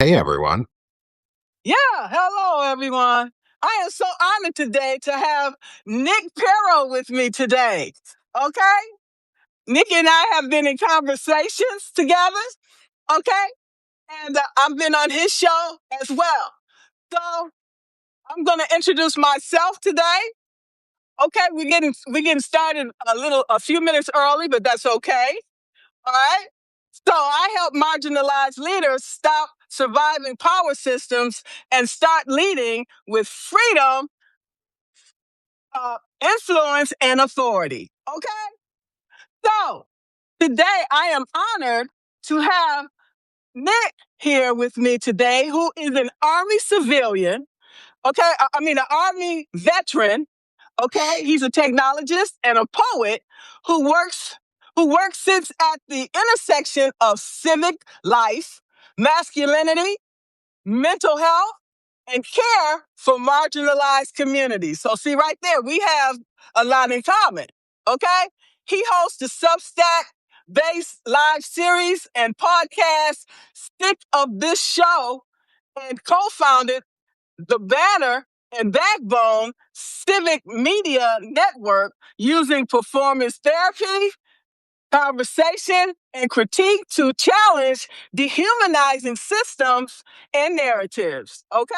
Hey, everyone. Yeah, hello everyone. I am so honored today to have Nick Paro with me today. Okay? Nick and I have been in conversations together, okay? And I've been on his show as well. So I'm going to introduce myself today. Okay, we're getting started a few minutes early, but that's okay. All right? So I help marginalized leaders stop surviving power systems and start leading with freedom, influence, and authority. Okay? So today I am honored to have Nick here with me today, who is an Army civilian. Okay? I mean, an Army veteran. Okay? He's a technologist and a poet who works sits at the intersection of civic life, masculinity, mental health, and care for marginalized communities. So, see, right there, we have a lot in common. Okay? He hosts the Substack based live series and podcast Stick of This Show and co founded the Banner and Backbone Civic Media Network using performance therapy, conversation, and critique to challenge dehumanizing systems and narratives. Okay?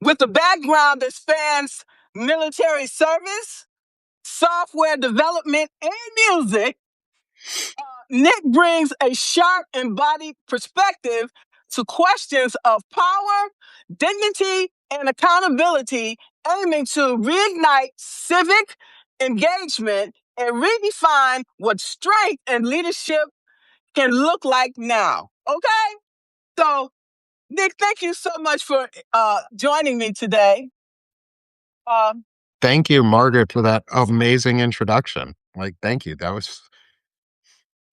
With a background that spans military service, software development, and music, Nick brings a sharp, embodied perspective to questions of power, dignity, and accountability, aiming to reignite civic engagement and redefine what strength and leadership can look like now. Okay? So, Nick, thank you so much for joining me today. Um, Thank you, Margaret, for that amazing introduction. Thank you.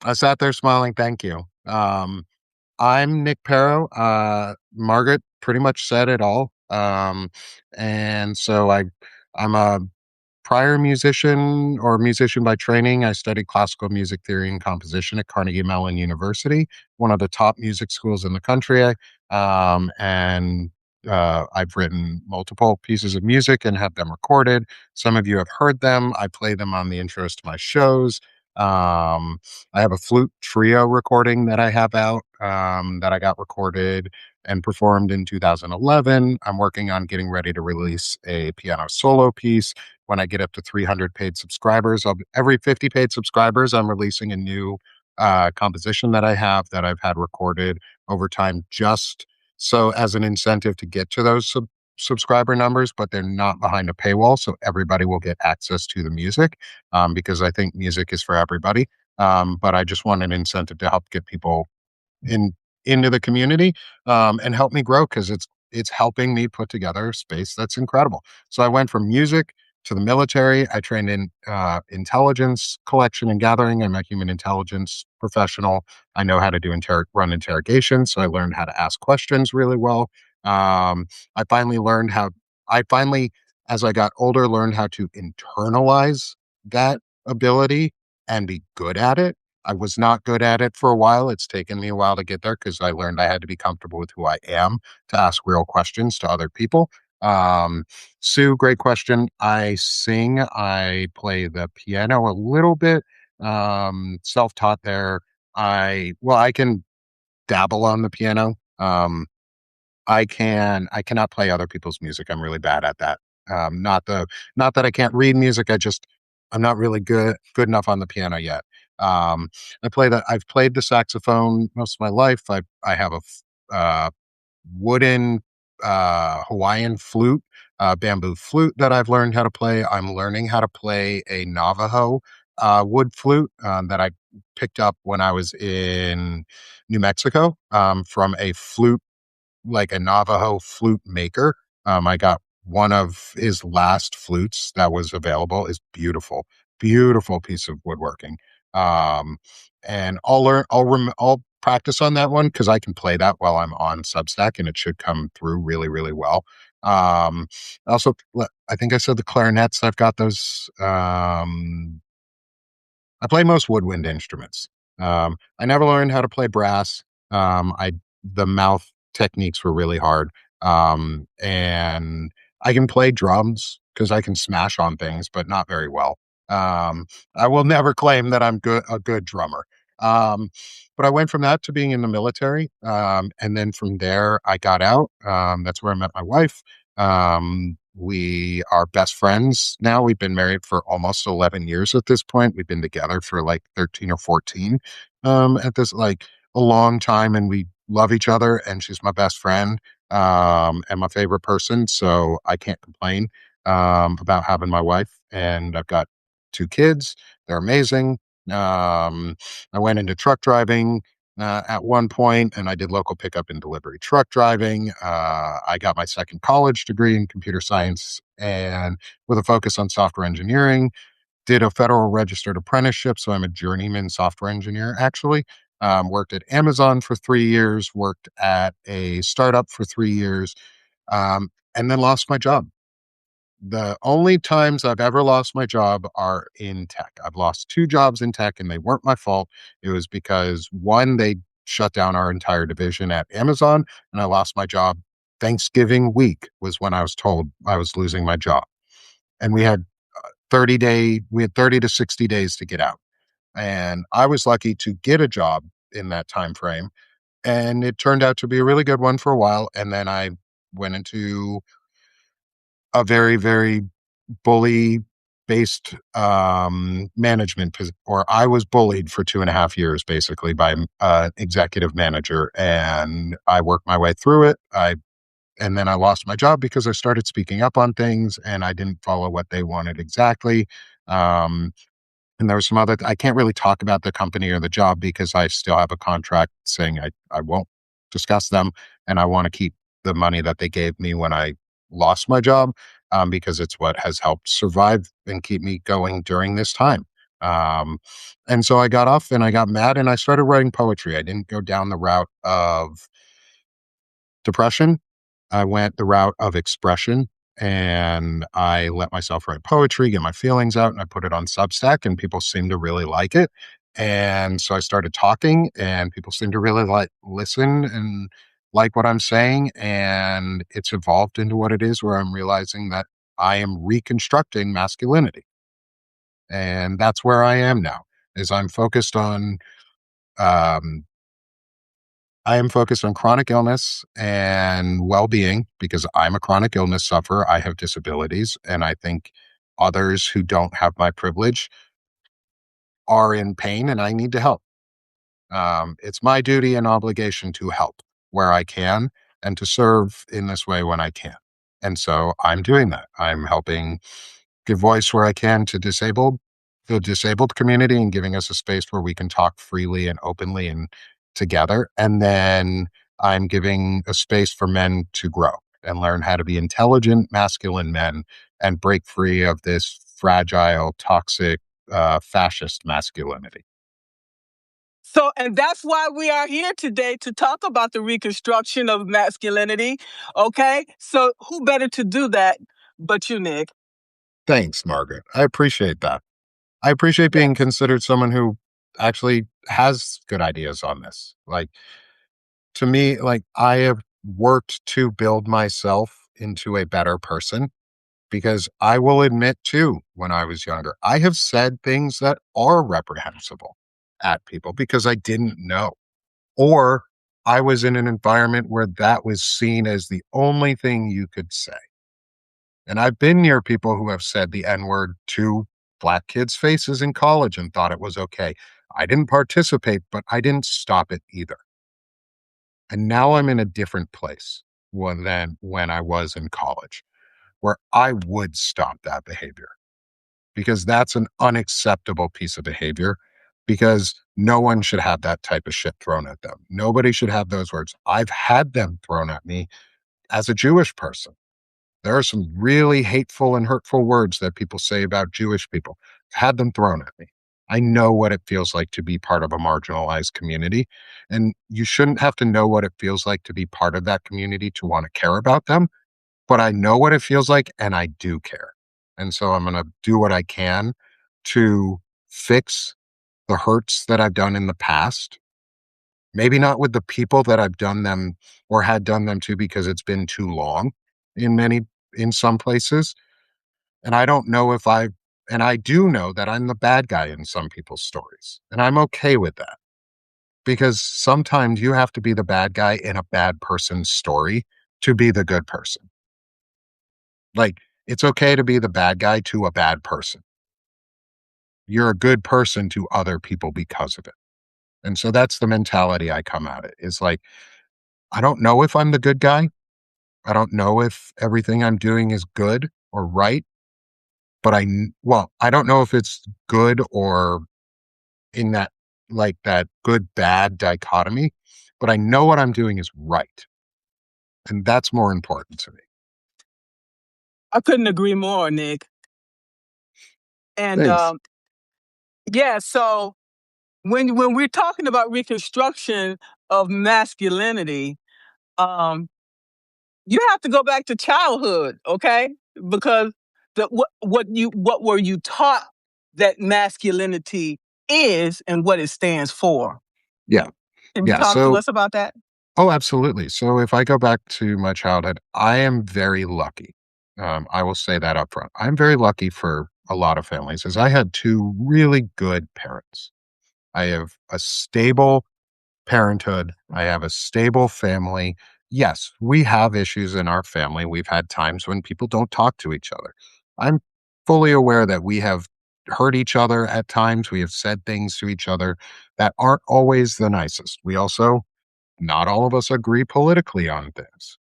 I sat there smiling. Thank you. I'm Nick Paro. Margaret pretty much said it all. And so I'm a prior musician or musician by training. I studied classical music theory and composition at Carnegie Mellon University, one of the top music schools in the country. And I've written multiple pieces of music and have them recorded. Some of you have heard them. I play them on the intros to my shows. I have a flute trio recording that I have out that I got recorded and performed in 2011. I'm working on getting ready to release a piano solo piece. When I get up to 300 paid subscribers, every 50 paid subscribers, I'm releasing a new composition that I have that I've had recorded over time, just so as an incentive to get to those subscriber numbers, but they're not behind a paywall. So everybody will get access to the music because I think music is for everybody. But I just want an incentive to help get people in into the community and help me grow because it's helping me put together a space that's incredible. So I went from music to the military. I trained in intelligence collection and gathering. I'm a human intelligence professional. I know how to run interrogations, so I learned how to ask questions really well. Um, I finally learned how. I finally, as I got older, learned how to internalize that ability and be good at it. I was not good at it for a while. It's taken me a while to get there because I learned I had to be comfortable with who I am to ask real questions to other people. Sue, great question. I sing, I play the piano a little bit, self-taught there. I can dabble on the piano. I cannot play other people's music. I'm really bad at that. Not that I can't read music. I'm not really good enough on the piano yet. Um, I've played the saxophone most of my life. I have a wooden Hawaiian flute, bamboo flute that I've learned how to play. I'm learning how to play a Navajo wood flute that I picked up when I was in New Mexico from a flute like a Navajo flute maker. I got one of his last flutes that was available. Is beautiful, beautiful piece of woodworking. Um, and I'll practice on that one because I can play that while I'm on Substack, and it should come through really, really well. Also, I think I said the clarinets. I've got those. I play most woodwind instruments. I never learned how to play brass. I the mouth techniques were really hard. And I can play drums because I can smash on things, but not very well. Um, I will never claim that I'm a good drummer. Um, but I went from that to being in the military, and then from there I got out. That's where I met my wife. We are best friends now. We've been married for almost 11 years at this point. We've been together for like 13 or 14 at this, like, a long time, and we love each other, and she's my best friend, and my favorite person, so I can't complain, about having my wife, and I've got 2 kids. They're amazing. I went into truck driving, at one point, and I did local pickup and delivery truck driving. I got my second college degree in computer science and with a focus on software engineering. Did a federal registered apprenticeship, so I'm a journeyman software engineer, actually. Worked at Amazon for 3 years, worked at a startup for 3 years, and then lost my job. The only times I've ever lost my job are in tech. I've lost 2 jobs in tech, and they weren't my fault. It was because, 1, they shut down our entire division at Amazon, and I lost my job Thanksgiving week was when I was told I was losing my job, and we had 30 to 60 days to get out, and I was lucky to get a job in that time frame, and it turned out to be a really good one for a while, and then I went into a very, very bully-based, management or I was bullied for 2.5 years basically by executive manager, and I worked my way through it. And then I lost my job because I started speaking up on things, and I didn't follow what they wanted exactly. Um, and there was some other I can't really talk about the company or the job because I still have a contract saying I won't discuss them, and I wanna keep the money that they gave me when I lost my job, because it's what has helped survive and keep me going during this time. Um, and so I got off and I got mad and I started writing poetry. I didn't go down the route of depression. I went the route of expression, and I let myself write poetry, get my feelings out, and I put it on Substack, and people seem to really like it. And so I started talking, and people seem to really like listen and like what I'm saying. And it's evolved into what it is, where I'm realizing that I am reconstructing masculinity. And that's where I am now, is um, I am focused on chronic illness and well-being because I'm a chronic illness sufferer. I have disabilities, and I think others who don't have my privilege are in pain, and I need to help. It's my duty and obligation to help where I can and to serve in this way when I can. And so I'm doing that. I'm helping give voice where I can to the disabled community and giving us a space where we can talk freely and openly and together. And then I'm giving a space for men to grow and learn how to be intelligent, masculine men and break free of this fragile, toxic, fascist masculinity. So, and that's why we are here today to talk about the reconstruction of masculinity. Okay. So, who better to do that but you, Nick? Thanks, Margaret. I appreciate that. I appreciate being Yes. considered someone who actually has good ideas on this. Like, to me, like, I have worked to build myself into a better person because I will admit too, when I was younger, I have said things that are reprehensible at people because I didn't know. Or I was in an environment where that was seen as the only thing you could say. And I've been near people who have said the N word to Black kids' faces in college and thought it was okay. I didn't participate, but I didn't stop it either. And now I'm in a different place than when I was in college, where I would stop that behavior because that's an unacceptable piece of behavior because no one should have that type of shit thrown at them. Nobody should have those words. I've had them thrown at me as a Jewish person. There are some really hateful and hurtful words that people say about Jewish people. I've had them thrown at me. I know what it feels like to be part of a marginalized community. And you shouldn't have to know what it feels like to be part of that community to want to care about them. But I know what it feels like and I do care. And so I'm going to do what I can to fix the hurts that I've done in the past Maybe not with the people that I've done them or had done them to because it's been too long in many in some places. And I don't know if I and I do know that I'm the bad guy in some people's stories. And I'm okay with that because sometimes you have to be the bad guy in a bad person's story to be the good person. Like, it's okay to be the bad guy to a bad person. You're a good person to other people because of it. And so that's the mentality I come at it. Is like, I don't know if I'm the good guy. I don't know if everything I'm doing is good or right, but well, I don't know if it's good or in that like that good bad dichotomy, but I know what I'm doing is right. And that's more important to me. I couldn't agree more, Nick. And Thanks. yeah, so when we're talking about reconstruction of masculinity, um, you have to go back to childhood, okay? Because what were you taught that masculinity is and what it stands for? Yeah. Can you Yeah. talk to us about that? Oh, absolutely. So if I go back to my childhood, I am very lucky. I will say that up front. I'm very lucky for a lot of families as I had two really good parents. I have a stable parenthood. I have a stable family. Yes, we have issues in our family. We've had times when people don't talk to each other. I'm fully aware that we have hurt each other at times. We have said things to each other that aren't always the nicest. We also, not all of us agree politically on things.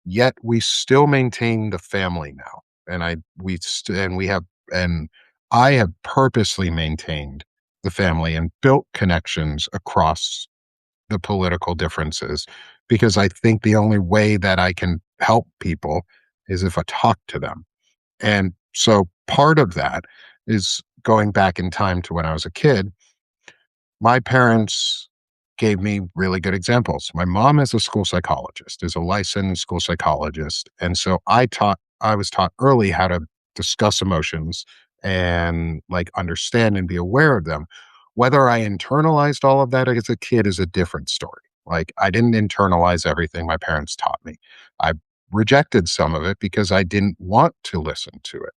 Yet we still maintain the family now. And we have and I have purposely maintained the family and built connections across the political differences because I think the only way that I can help people is if I talk to them. And so part of that is going back in time to when I was a kid. My parents gave me really good examples. My mom is a school psychologist, is a licensed school psychologist. And so I was taught early how to discuss emotions and like understand and be aware of them. Whether I internalized all of that as a kid is a different story. Like I didn't internalize everything my parents taught me. I rejected some of it because I didn't want to listen to it.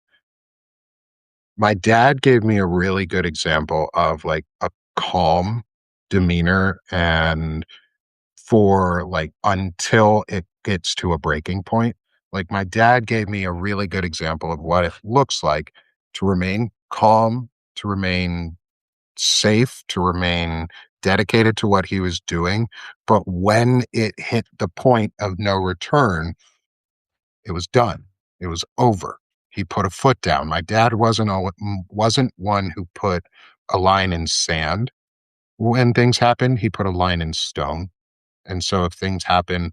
My dad gave me a really good example of like a calm demeanor and for like until it gets to a breaking point. Like my dad gave me a really good example of what it looks like to remain calm, to remain safe, to remain dedicated to what he was doing. But when it hit the point of no return, it was done. It was over. He put a foot down. My dad wasn't one who put a line in sand when things happened. He put a line in stone. And so if things happen,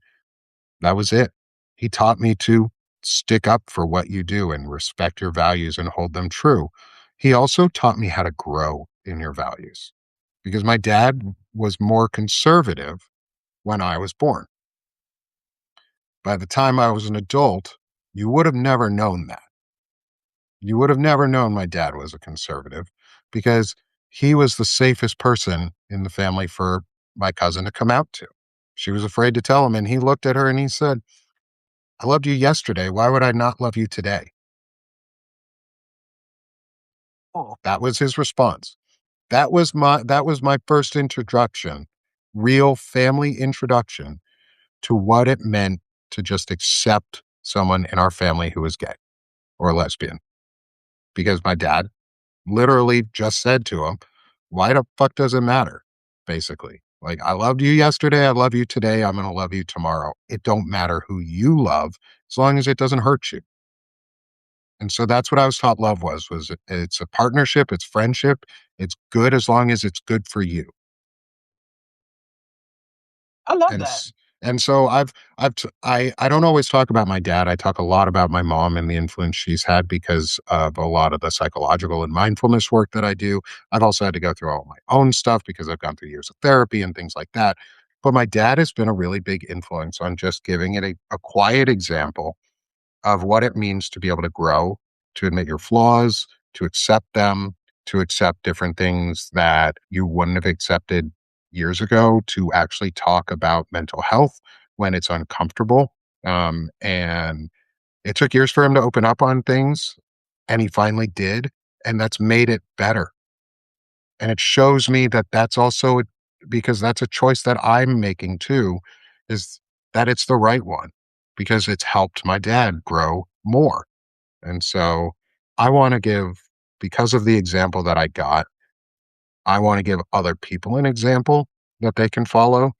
that was it. He taught me to stick up for what you do and respect your values and hold them true. He also taught me how to grow in your values because my dad was more conservative when I was born. By the time I was an adult, you would have never known that. You would have never known my dad was a conservative because he was the safest person in the family for my cousin to come out to. She was afraid to tell him, and he looked at her and he said, I loved you yesterday. Why would I not love you today? Oh, That was his response. That was my first introduction, real family introduction to what it meant to just accept someone in our family who was gay or lesbian. Because my dad literally just said to him, "Why the fuck does it matter?" Basically. Like, I loved you yesterday, I love you today, I'm gonna love you tomorrow. It don't matter who you love as long as it doesn't hurt you. And so that's what I was taught love was it's a partnership, it's friendship, it's good as long as it's good for you. I love And that. s and so I don't always talk about my dad, I talk a lot about my mom and the influence she's had because of a lot of the psychological and mindfulness work that I do. I've also had to go through all my own stuff because I've gone through years of therapy and things like that. But my dad has been a really big influence on just giving it a quiet example of what it means to be able to grow, to admit your flaws, to accept them, to accept different things that you wouldn't have accepted years ago to actually talk about mental health when it's uncomfortable. And it took years for him to open up on things, and he finally did. And that's made it better. And it shows me that that's also because that's a choice that I'm making too, is that it's the right one because it's helped my dad grow more. And so I want to give, because of the example that I got, I want to give other people an example that they can follow.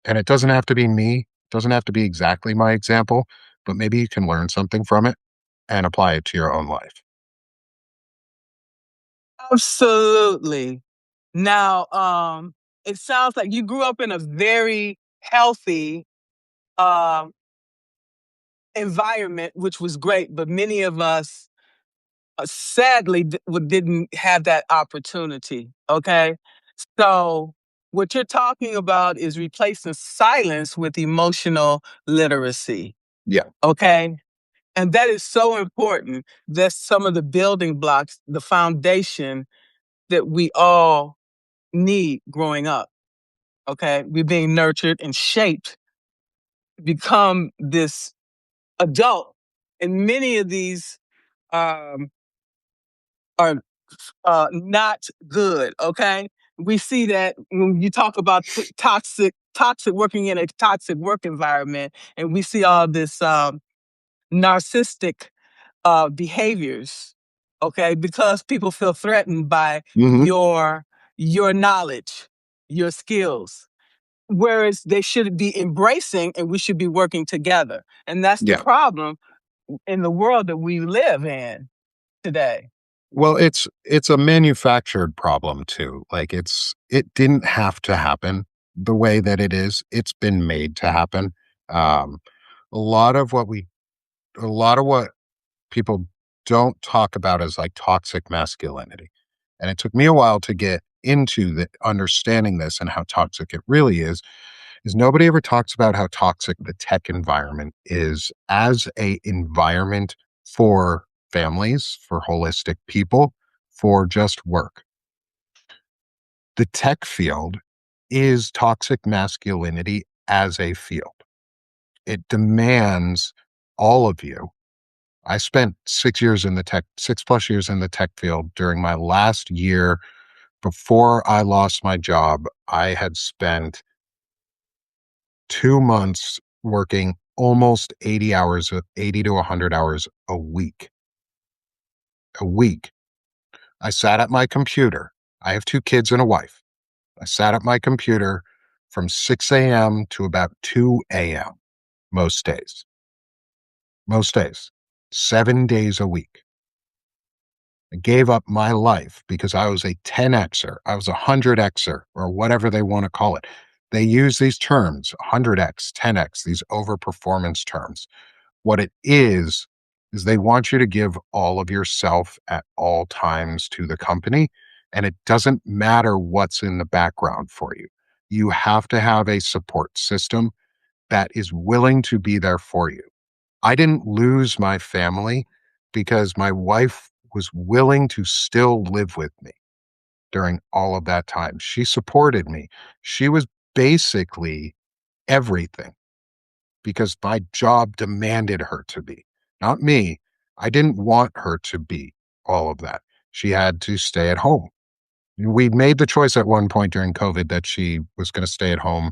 And it doesn't have to be me, it doesn't have to be exactly my example, but maybe you can learn something from it and apply it to your own life. Absolutely. Now, it sounds like you grew up in a very healthy um, environment, which was great, but many of us sadly didn't have that opportunity. Okay. So, what you're talking about is replacing silence with emotional literacy. Yeah. Okay. And that is so important. That's some of the building blocks, the foundation that we all need growing up. Okay. We're being nurtured and shaped to become this adult. And many of these um, are not good. Okay. We see that when you talk about toxic working in a toxic work environment, and we see all this narcissistic behaviors. Okay. Because people feel threatened by Hmm. your knowledge, your skills. Whereas they should be embracing and we should be working together. And that's the Yeah. problem in the world that we live in today. Well, it's a manufactured problem too. Like it didn't have to happen the way that it is. It's been made to happen. Um, a lot of what we a lot of what people don't talk about is like toxic masculinity. And it took me a while to get into the understanding this and how toxic it really is nobody ever talks about how toxic the tech environment is as a environment for families, for holistic people, for just work. The tech field is toxic masculinity as a field. It demands all of you. I spent 6 plus years in the tech field. During my last year before I lost my job, I had spent 2 months working almost 80 hours, 80 to 100 hours a week. I sat at my computer. I have 2 kids and a wife. I sat at my computer from 6 a.m. to about 2 a.m. Most days, 7 days a week. I gave up my life because I was a 10Xer. I was a 100Xer or whatever they want to call it. They use these terms, 100X, 10X, these overperformance terms. What it is they want you to give all of yourself at all times to the company, and it doesn't matter what's in the background for you. You have to have a support system that is willing to be there for you. I didn't lose my family because my wife was willing to still live with me during all of that time. She supported me. She was basically everything because my job demanded her to be, not me. I didn't want her to be all of that. She had to stay at home. We made the choice at one point during COVID that she was going to stay at home,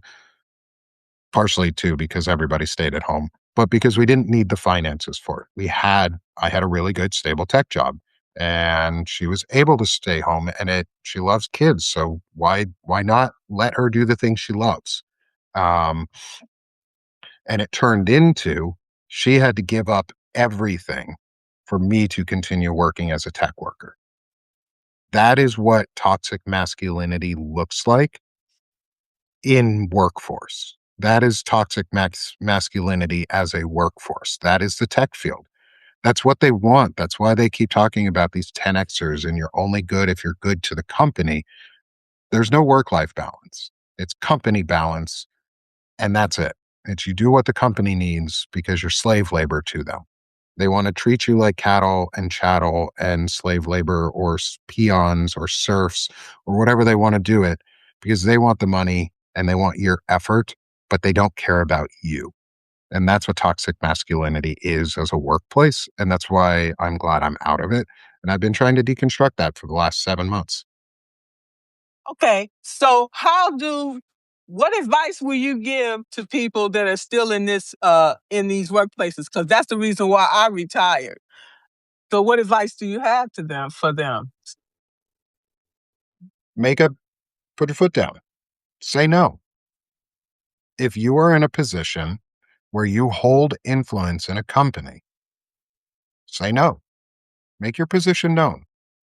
partially too because everybody stayed at home, but because we didn't need the finances for it. I had a really good, stable tech job, and she was able to stay home. And she loves kids, so why not let her do the things she loves? Um, and it turned into she had to give up everything for me to continue working as a tech worker. That is what toxic masculinity looks like in workforce. That is toxic masculinity as a workforce. That is the tech field. That's what they want. That's why they keep talking about these 10Xers and you're only good if you're good to the company. There's no work life balance. It's company balance. And that's it. It's you do what the company needs because you're slave labor to them. They want to treat you like cattle and chattel and slave labor or peons or serfs or whatever they want to do it because they want the money and they want your effort, but they don't care about you. And that's what toxic masculinity is as a workplace. And that's why I'm glad I'm out of it. And I've been trying to deconstruct that for the last 7 months. Okay, so what advice will you give to people that are still in these workplaces? Because that's the reason why I retired. So what advice do you have to them for them? Make a Put your foot down. Say no. If you are in a position where you hold influence in a company, say no. Make your position known.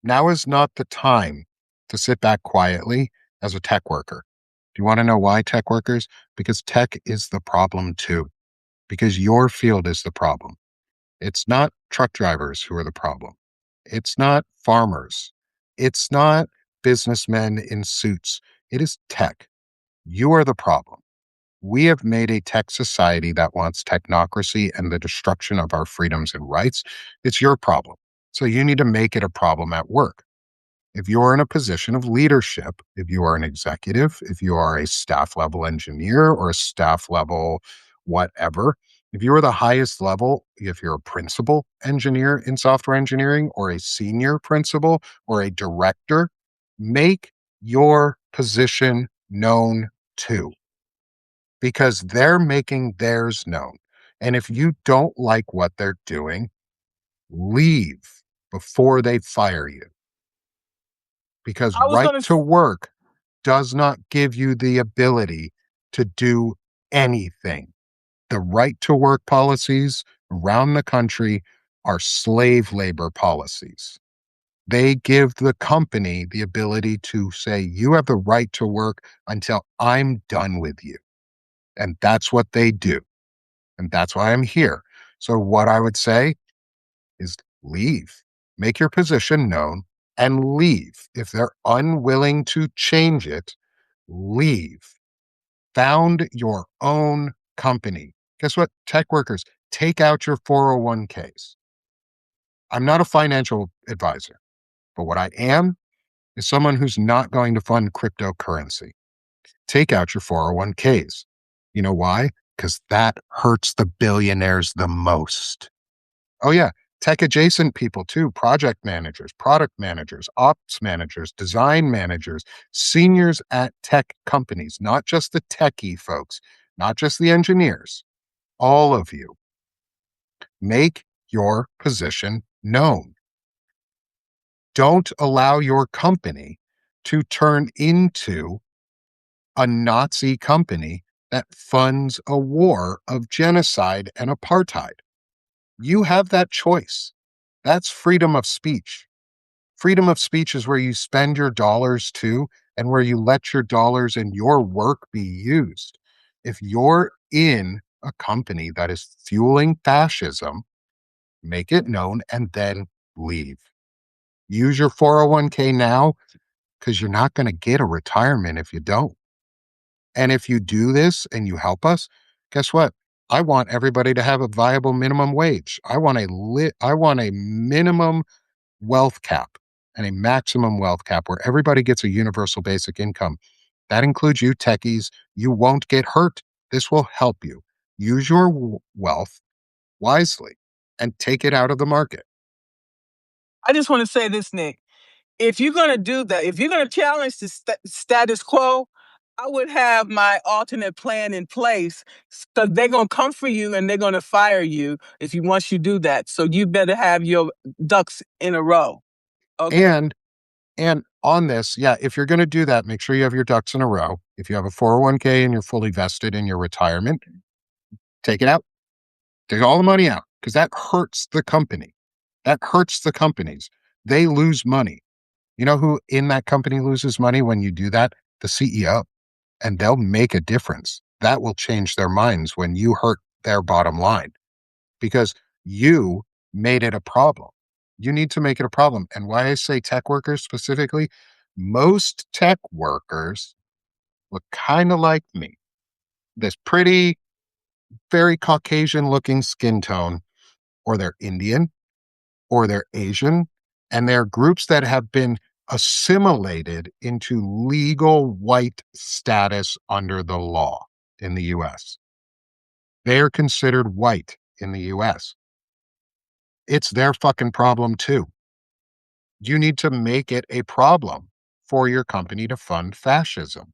Now is not the time to sit back quietly as a tech worker. Do you want to know why, tech workers? Because tech is the problem too, because your field is the problem. It's not truck drivers who are the problem. It's not farmers. It's not businessmen in suits. It is tech. You are the problem. We have made a tech society that wants technocracy and the destruction of our freedoms and rights. It's your problem. So you need to make it a problem at work. If you're in a position of leadership, if you are an executive, if you are a staff level engineer or a staff level whatever, if you are the highest level, if you're a principal engineer in software engineering or a senior principal or a director, make your position known too, because they're making theirs known. And if you don't like what they're doing, leave before they fire you, because I was right going to to work does not give you the ability to do anything. The right to work policies around the country are slave labor policies. They give the company the ability to say, you have the right to work until I'm done with you. And that's what they do. And that's why I'm here. So, what I would say is leave, make your position known and leave. If they're unwilling to change it, leave. Found your own company. Guess what? Tech workers, take out your 401ks. I'm not a financial advisor, but what I am is someone who's not going to fund cryptocurrency. Take out your 401ks. You know why? Because that hurts the billionaires the most. Oh, yeah. Tech adjacent people too, project managers, product managers, ops managers, design managers, seniors at tech companies, not just the techie folks, not just the engineers, all of you. Make your position known. Don't allow your company to turn into a Nazi company that funds a war of genocide and apartheid. You have that choice. That's freedom of speech. Freedom of speech is where you spend your dollars too, and where you let your dollars and your work be used. If you're in a company that is fueling fascism, make it known and then leave. Use your 401k now, because you're not going to get a retirement if you don't. And if you do this and you help us, guess what? I want everybody to have a viable minimum wage. I want a minimum wealth cap and a maximum wealth cap where everybody gets a universal basic income. That includes you techies. You won't get hurt. This will help you. Use your wealth wisely and take it out of the market. I just want to say this, Nick. If you're going to do that, if you're going to challenge the status quo, I would have my alternate plan in place, because they're going to come for you and they're going to fire you if you once you do that. So you better have your ducks in a row. Okay. And on this, yeah, if you're going to do that, make sure you have your ducks in a row. If you have a 401k and you're fully vested in your retirement, take it out. Take all the money out, because that hurts the company. That hurts the companies. They lose money. You know who in that company loses money when you do that? The CEO. And they'll make a difference. That will change their minds when you hurt their bottom line, because you made it a problem. You need to make it a problem. And why I say tech workers specifically, most tech workers look kind of like me. This pretty, very Caucasian looking skin tone, or they're Indian, or they're Asian. And they're groups that have been assimilated into legal white status under the law in the US. They are considered white in the US. It's their fucking problem too. You need to make it a problem for your company to fund fascism.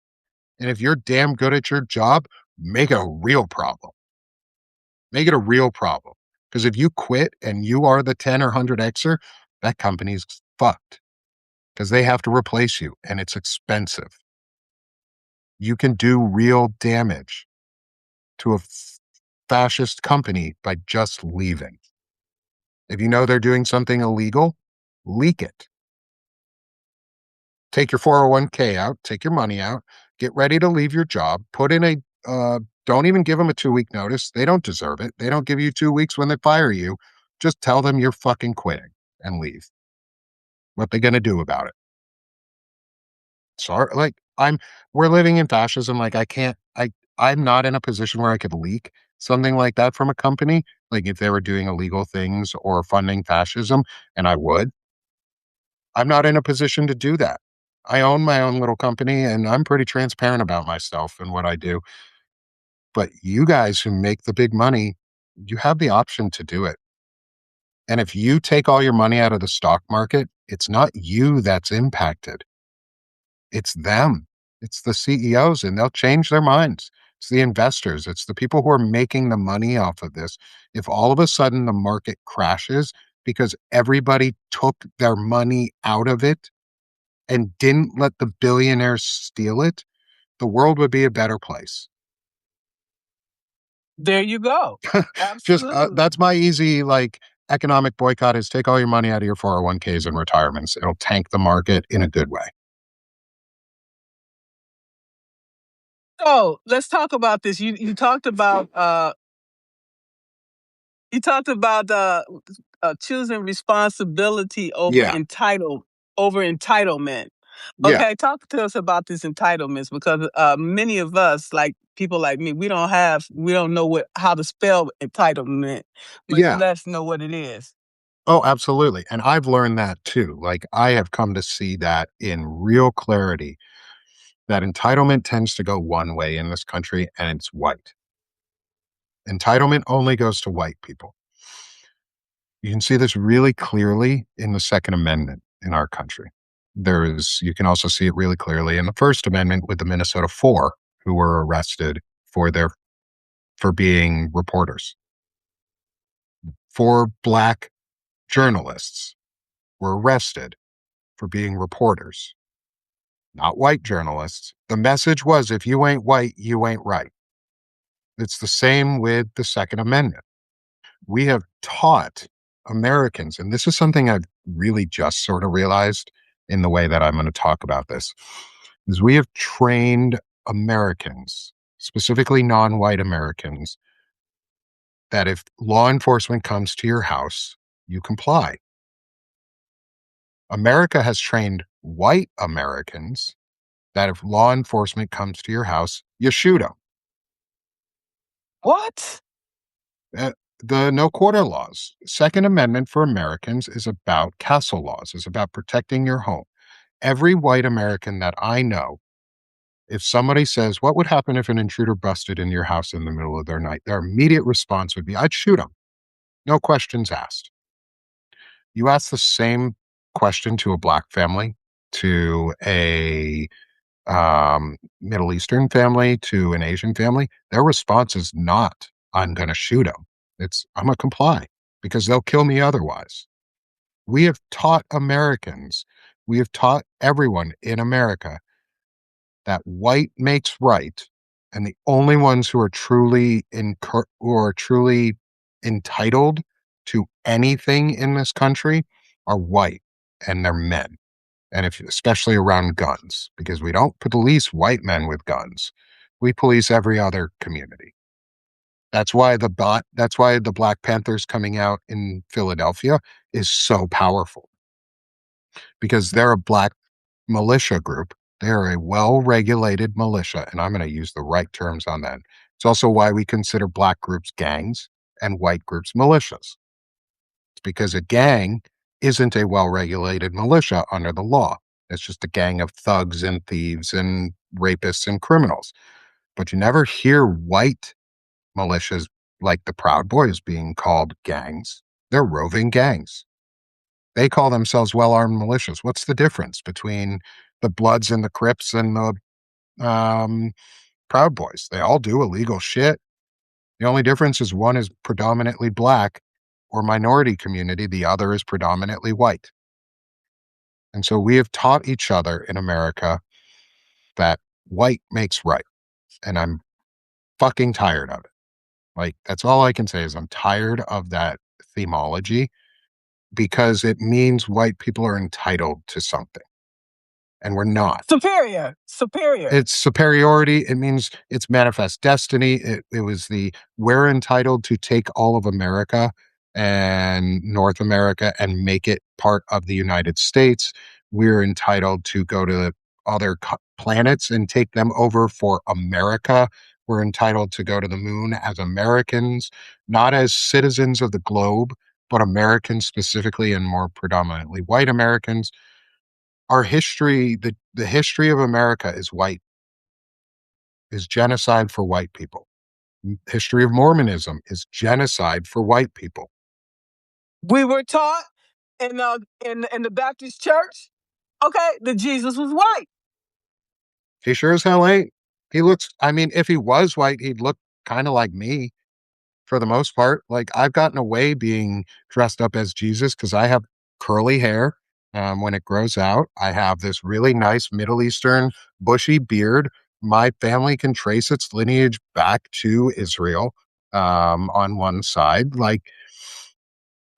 And if you're damn good at your job, make it a real problem. Make it a real problem. Because if you quit and you are the 10 or 100Xer, that company's fucked because they have to replace you and it's expensive. You can do real damage to a fascist company by just leaving. If you know they're doing something illegal, leak it. Take your 401k out, take your money out, get ready to leave your job, put in a, don't even give them a 2-week notice. They don't deserve it. They don't give you 2 weeks when they fire you. Just tell them you're fucking quitting and leave. What they going to do about it? Sorry, like we're living in fascism. Like I'm not in a position where I could leak something like that from a company. Like if they were doing illegal things or funding fascism, and I would, I'm not in a position to do that. I own my own little company and I'm pretty transparent about myself and what I do. But you guys who make the big money, you have the option to do it. And if you take all your money out of the stock market, it's not you that's impacted. It's them. It's the CEOs, and they'll change their minds. It's the investors. It's the people who are making the money off of this. If all of a sudden the market crashes because everybody took their money out of it and didn't let the billionaires steal it, the world would be a better place. There you go. Just Absolutely. that's my easy economic boycott is take all your money out of your 401ks and retirements. It'll tank the market in a good way. So let's talk about this. You talked about choosing responsibility Yeah. over entitlement. Yeah. Okay, talk to us about these entitlements because many of us, like people like me, we don't know how to spell entitlement, much Yeah. less know what it is. Oh, absolutely. And I've learned that too. I have come to see that in real clarity that entitlement tends to go one way in this country and it's white. Entitlement only goes to white people. You can see this really clearly in the Second Amendment in our country. You can also see it really clearly in the First Amendment with the Minnesota Four, who were arrested for being reporters. 4 black journalists were arrested for being reporters, not white journalists. The message was if you ain't white, you ain't right. It's the same with the Second Amendment. We have taught Americans, and this is something I've really just sort of realized in the way that I'm going to talk about this, is we have trained Americans, specifically non-white Americans, that if law enforcement comes to your house, you comply. America has trained white Americans that if law enforcement comes to your house, you shoot them. What? Uh, the no quarter laws. Second Amendment for Americans is about castle laws, is about protecting your home. Every white American that I know, if somebody says, what would happen if an intruder busted in your house in the middle of their night? Their immediate response would be, I'd shoot them. No questions asked. You ask the same question to a black family, to a Middle Eastern family, to an Asian family, their response is not, I'm going to shoot them. It's, I'm going to comply because they'll kill me otherwise. We have taught Americans, we have taught everyone in America that white makes right, and the only ones who are truly entitled to anything in this country are white, and they're men. And especially around guns, because we don't police white men with guns. We police every other community. That's why the Black Panthers coming out in Philadelphia is so powerful, because they're a black militia group. They're a well-regulated militia, and I'm going to use the right terms on that. It's also why we consider black groups gangs and white groups militias. It's because a gang isn't a well-regulated militia under the law. It's just a gang of thugs and thieves and rapists and criminals. But you never hear white militias like the Proud Boys being called gangs. They're roving gangs. They call themselves well-armed militias. What's the difference between the Bloods and the Crips and the Proud Boys? They all do illegal shit. The only difference is one is predominantly black or minority community, the other is predominantly white. And so we have taught each other in America that white makes right. And I'm fucking tired of it. Like, that's all I can say is I'm tired of that themology because it means white people are entitled to something and we're not. Superior. It's superiority. It means it's manifest destiny. It was the we're entitled to take all of America and North America and make it part of the United States. We're entitled to go to other planets and take them over for America. We're entitled to go to the moon as Americans, not as citizens of the globe, but Americans specifically, and more predominantly white Americans. Our history, the history of America is white, is genocide for white people. History of Mormonism is genocide for white people. We were taught in the Baptist church, okay, that Jesus was white. He sure as hell ain't. He looks, I mean, if he was white, he'd look kind of like me for the most part. Like, I've gotten away being dressed up as Jesus because I have curly hair. When it grows out, I have this really nice Middle Eastern bushy beard. My family can trace its lineage back to Israel on one side. Like,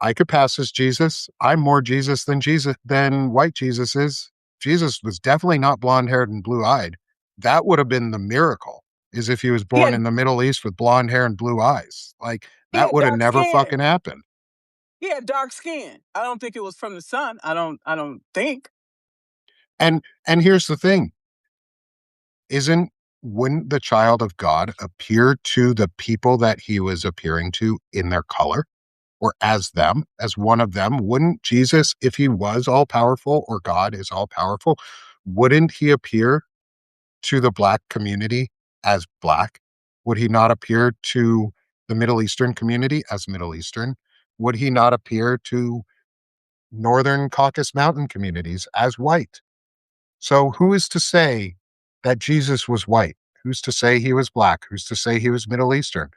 I could pass as Jesus. I'm more Jesus than white Jesus is. Jesus was definitely not blonde haired and blue eyed. That would have been the miracle, is if he was He born had in the Middle East with blonde hair and blue eyes. Like, he that had would have dark never skin. fucking happened. He had dark skin. I don't think it was from the sun. I don't think. And here's the thing. Isn't Wouldn't the child of God appear to the people that he was appearing to in their color or as them, as one of them? Wouldn't Jesus, if he was all powerful or God is all powerful, wouldn't he appear to the black community as black? Would he not appear to the Middle Eastern community as Middle Eastern? Would he not appear to Northern Caucasus Mountain communities as white? So who is to say that Jesus was white? Who's to say he was black? Who's to say he was Middle Eastern?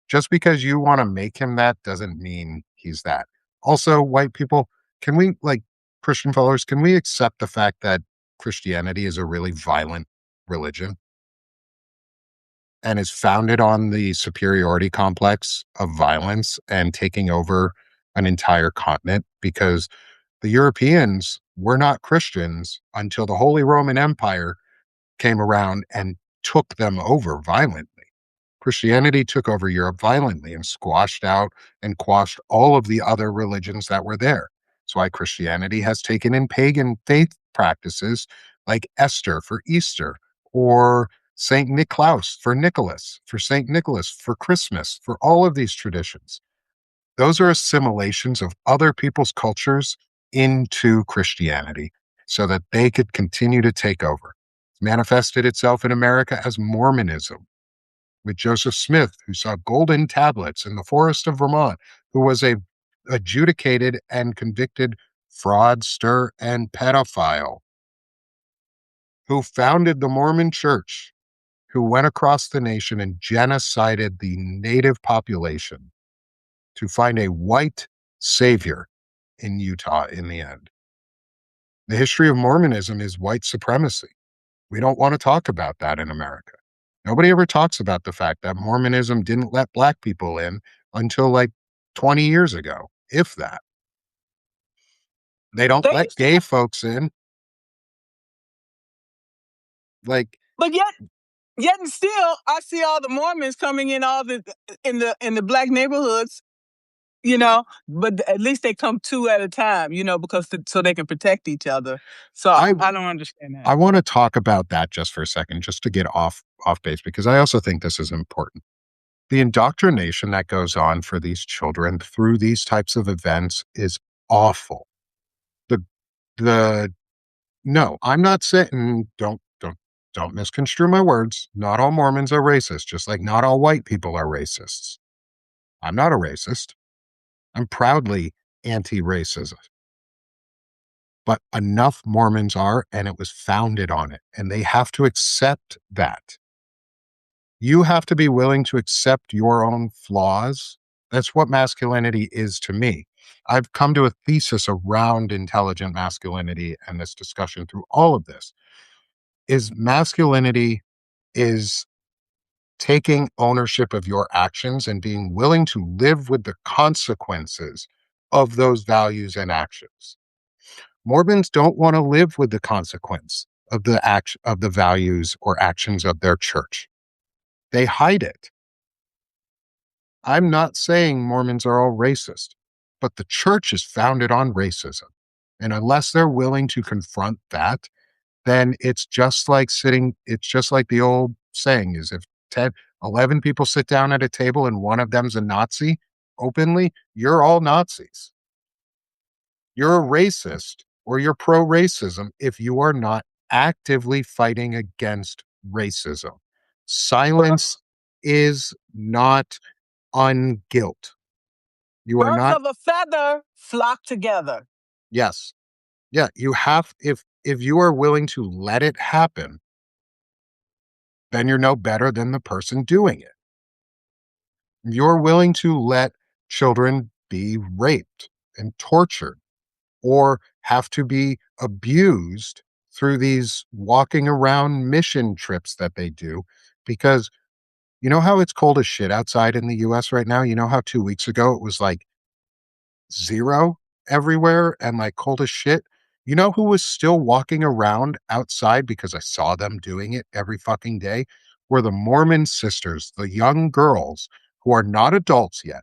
Just because you want to make him that doesn't mean he's that. Also, white people, can we, like Christian followers, can we accept the fact that Christianity is a really violent religion and is founded on the superiority complex of violence and taking over an entire continent? Because the Europeans were not Christians until the Holy Roman Empire came around and took them over violently. Christianity took over Europe violently and squashed out and quashed all of the other religions that were there. That's why Christianity has taken in pagan faith practices like Esther for Easter, or St. Niklaus for Nicholas, for St. Nicholas for Christmas, for all of these traditions. Those are assimilations of other people's cultures into Christianity so that they could continue to take over. It's manifested itself in America as Mormonism, with Joseph Smith, who saw golden tablets in the forest of Vermont, who was a adjudicated and convicted fraudster and pedophile, who founded the Mormon Church, who went across the nation and genocided the native population to find a white savior in Utah in the end. The history of Mormonism is white supremacy. We don't want to talk about that in America. Nobody ever talks about the fact that Mormonism didn't let black people in until like 20 years ago, if that. They don't They let used to gay have, folks in. Like, but yet and still, I see all the Mormons coming in all the in the black neighborhoods, but at least they come two at a time, because so they can protect each other. So I I don't understand that. I want to talk about that just for a second, just to get off base, because I also think this is important. The indoctrination that goes on for these children through these types of events is awful. The the No, I'm not saying don't misconstrue my words. Not all Mormons are racist, just like not all white people are racists. I'm not a racist. I'm proudly anti-racism. But enough Mormons are, and it was founded on it, and they have to accept that. You have to be willing to accept your own flaws. That's what masculinity is to me. I've come to a thesis around intelligent masculinity and this discussion through all of this is masculinity is taking ownership of your actions and being willing to live with the consequences of those values and actions. Mormons don't want to live with the consequence of the values or actions of their church. They hide it. I'm not saying Mormons are all racist, but the church is founded on racism. And unless they're willing to confront that, then it's just like the old saying is if 10, 11 people sit down at a table and one of them's a Nazi openly, you're all Nazis. You're a racist or you're pro racism if you are not actively fighting against racism. Silence is not unguilt. You are Birds not, of a feather flock together. yes. Yeah, you have, if you are willing to let it happen, then you're no better than the person doing it. You're willing to let children be raped and tortured or have to be abused through these walking around mission trips that they do because you know how it's cold as shit outside in the US right now? You know how 2 weeks ago it was like zero everywhere and like cold as shit? You know who was still walking around outside because I saw them doing it every fucking day? Were the Mormon sisters, the young girls who are not adults yet.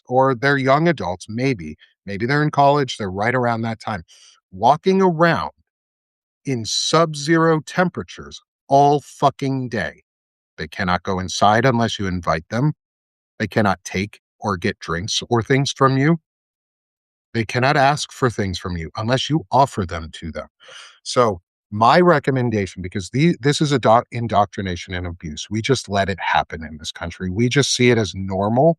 Or they're young adults, maybe. Maybe they're in college, they're right around that time, walking around in sub-zero temperatures all fucking day. They cannot go inside unless you invite them. They cannot take or get drinks or things from you. They cannot ask for things from you unless you offer them to them. So, my recommendation, because this is indoctrination and abuse, we just let it happen in this country. We just see it as normal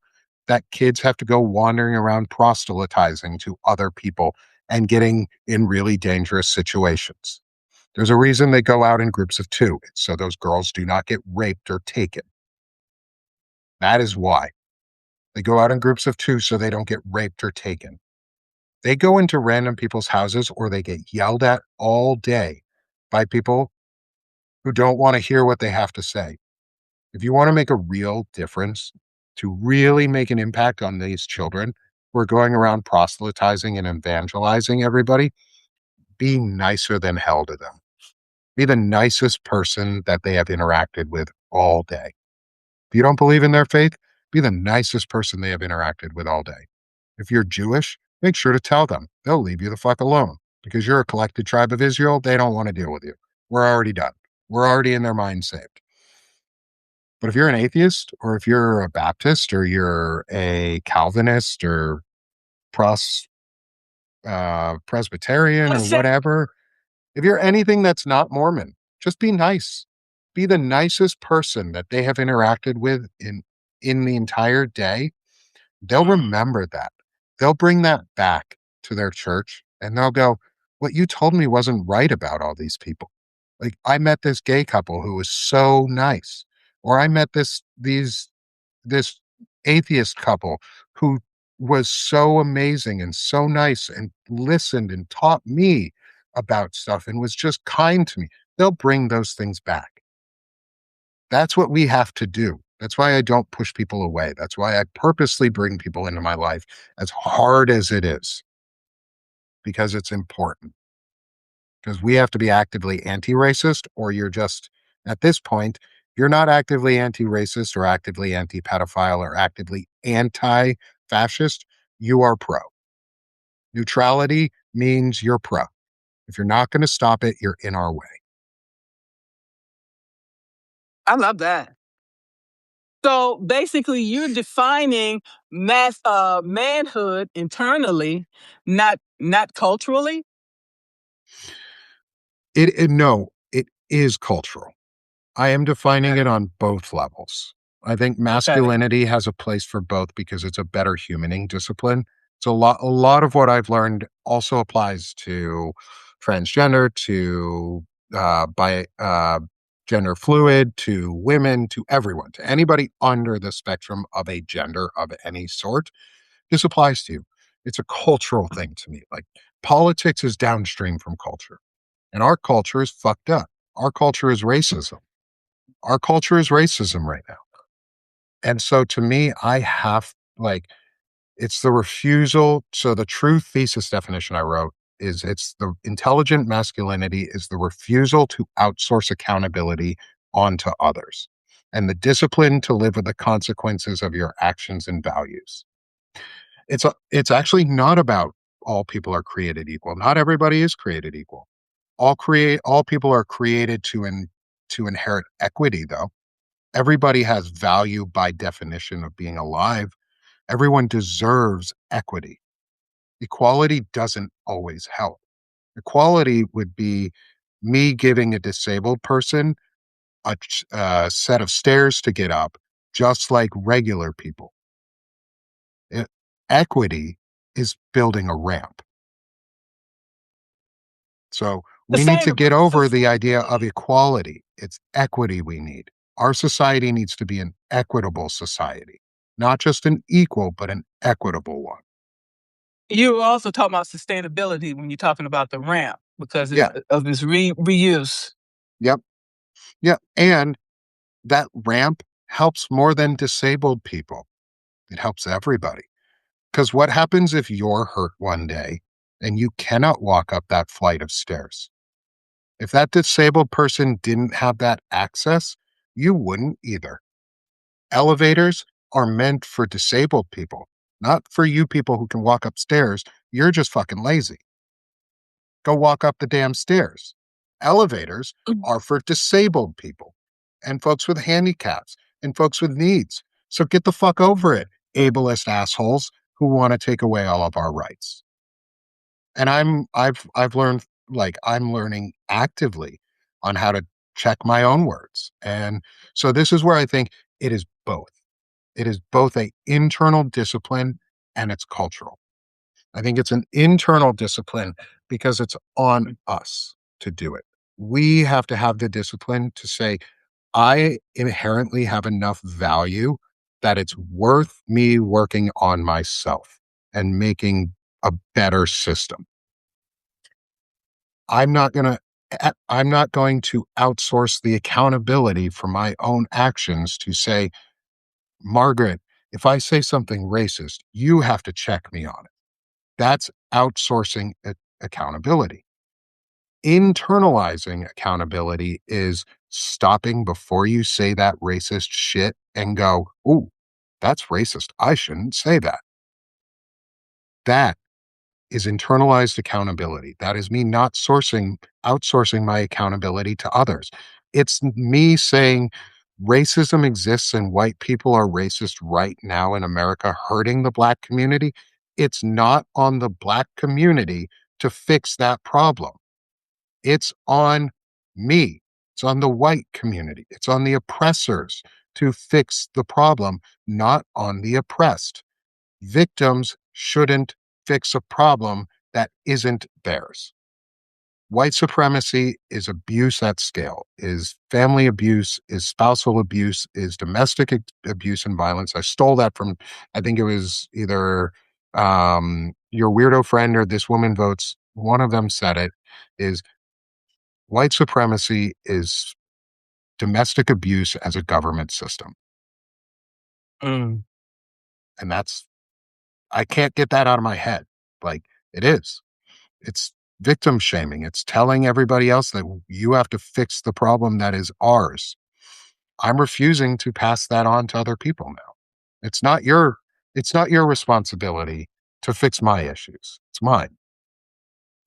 that kids have to go wandering around proselytizing to other people and getting in really dangerous situations. There's a reason they go out in groups of two. It's so those girls do not get raped or taken. That is why. They go out in groups of two so they don't get raped or taken. They go into random people's houses or they get yelled at all day by people who don't want to hear what they have to say. If you want to make a real difference, to really make an impact on these children who are going around proselytizing and evangelizing everybody, be nicer than hell to them. Be the nicest person that they have interacted with all day. If you don't believe in their faith, be the nicest person they have interacted with all day. If you're Jewish, make sure to tell them. They'll leave you the fuck alone because you're a collected tribe of Israel. They don't want to deal with you. We're already done. We're already in their mind saved. But if you're an atheist or if you're a Baptist or you're a Calvinist or pros, Presbyterian or whatever, if you're anything that's not Mormon, just be nice. Be the nicest person that they have interacted with in the entire day. They'll remember that. They'll bring that back to their church and they'll go, what you told me wasn't right about all these people. Like I met this gay couple who was so nice. Or I met this atheist couple who was so amazing and so nice and listened and taught me about stuff and was just kind to me. They'll bring those things back. That's what we have to do. That's why I don't push people away. That's why I purposely bring people into my life as hard as it is, because it's important. Because we have to be actively anti racist, or you're just, at this point, you're not actively anti racist or actively anti pedophile or actively anti fascist. You are pro. Neutrality means you're pro. If you're not going to stop it, you're in our way. I love that. So basically, you're defining manhood internally, not culturally. No, it is cultural. I am defining Okay. it on both levels. I think Okay. masculinity has a place for both because it's a better humaning discipline. So a lot of what I've learned also applies to transgender, to by gender fluid, to women, to everyone, to anybody under the spectrum of a gender of any sort. This applies to you. It's a cultural thing to me. Like politics is downstream from culture, and our culture is fucked up. Our culture is racism. Our culture is racism right now. And so to me, I have like it's the refusal. So the true thesis definition I wrote is it's the intelligent masculinity is the refusal to outsource accountability onto others and the discipline to live with the consequences of your actions and values. It's actually not about all people are created equal. Not everybody is created equal. All people are created to inherit equity though. Everybody has value by definition of being alive. Everyone deserves equity. Equality doesn't always help. Equality would be me giving a disabled person a set of stairs to get up, just like regular people. E- Equity is building a ramp. So we need to get Sustainable. over the idea of equality. It's equity we need. Our society needs to be an equitable society, not just an equal, but an equitable one. You were also talking about sustainability when you're talking about the ramp because it's Yeah. of this reuse. Yep. Yep. And that ramp helps more than disabled people. It helps everybody. Because what happens if you're hurt one day and you cannot walk up that flight of stairs? If that disabled person didn't have that access, you wouldn't either. Elevators are meant for disabled people, not for you people who can walk upstairs. You're just fucking lazy. Go walk up the damn stairs. Elevators are for disabled people and folks with handicaps and folks with needs. So get the fuck over it, ableist assholes who want to take away all of our rights. And I've learned like I'm learning actively on how to check my own words. And so this is where I think it is both. It is both a internal discipline and it's cultural. I think it's an internal discipline because it's on us to do it. We have to have the discipline to say, I inherently have enough value that it's worth me working on myself and making a better system. I'm not going to outsource the accountability for my own actions to say, Margaret, if I say something racist, you have to check me on it. That's outsourcing accountability. Internalizing accountability is stopping before you say that racist shit and go, "Ooh, that's racist. I shouldn't say that." That is internalized accountability. That is me not outsourcing my accountability to others. It's me saying racism exists and white people are racist right now in America, hurting the Black community. It's not on the Black community to fix that problem. It's on me. It's on the white community. It's on the oppressors to fix the problem, not on the oppressed. Victims shouldn't fix a problem that isn't theirs. White supremacy is abuse at scale, is family abuse, is spousal abuse, is domestic abuse and violence. I stole that from, I think it was either your weirdo friend or This Woman Votes. One of them said it is white supremacy is domestic abuse as a government system. Mm. And I can't get that out of my head. Like it is. It's victim shaming. It's telling everybody else that you have to fix the problem that is ours. I'm refusing to pass that on to other people now. It's not your it's not your responsibility to fix my issues. It's mine.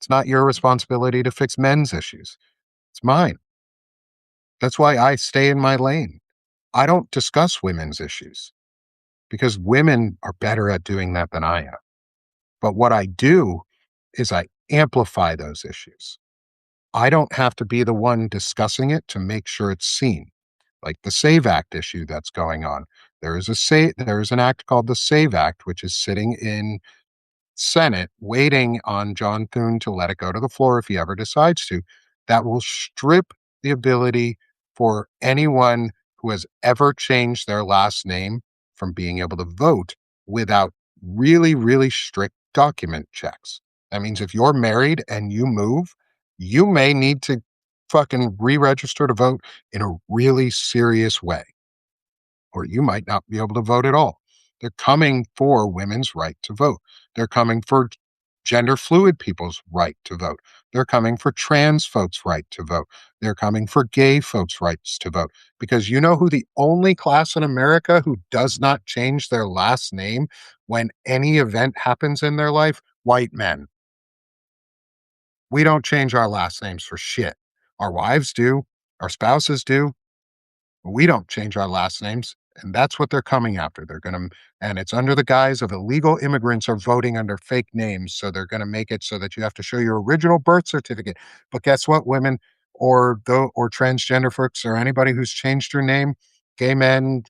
It's not your responsibility to fix men's issues. It's mine. That's why I stay in my lane. I don't discuss women's issues because women are better at doing that than I am. But what I do is I amplify those issues. I don't have to be the one discussing it to make sure it's seen. Like the SAVE Act issue that's going on. There is an act called the SAVE Act, which is sitting in Senate waiting on John Thune to let it go to the floor if he ever decides to, that will strip the ability for anyone who has ever changed their last name from being able to vote without really, really strict document checks. That means if you're married and you move, you may need to fucking re register to vote in a really serious way, or you might not be able to vote at all. They're coming for women's right to vote. They're coming for gender fluid people's right to vote. They're coming for trans folks' right to vote. They're coming for gay folks' rights to vote. Because you know who the only class in America who does not change their last name when any event happens in their life? White men. We don't change our last names for shit. Our wives do, our spouses do, we don't change our last names. And that's what they're coming after. And it's under the guise of illegal immigrants are voting under fake names. So they're going to make it so that you have to show your original birth certificate. But guess what, women or transgender folks or anybody who's changed your name, gay men,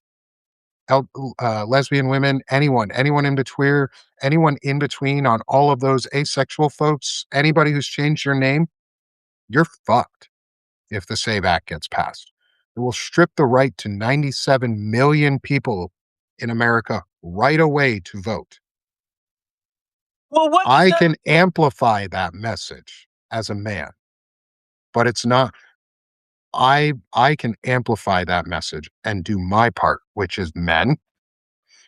lesbian women, anyone anyone in between on all of those asexual folks, anybody who's changed your name, you're fucked if the SAVE Act gets passed. It will strip the right to 97 million people in America right away to vote. Well, what I does can amplify that message as a man, but it's not I can amplify that message and do my part, which is men.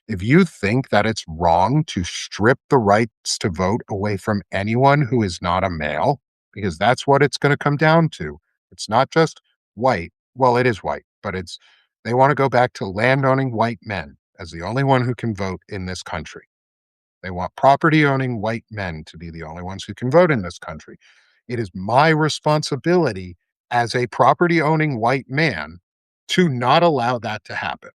If you think that it's wrong to strip the rights to vote away from anyone who is not a male, because that's what it's going to come down to. It's not just white. Well, it is white, but they want to go back to landowning white men as the only one who can vote in this country. They want property owning white men to be the only ones who can vote in this country. It is my responsibility as a property owning white man to not allow that to happen.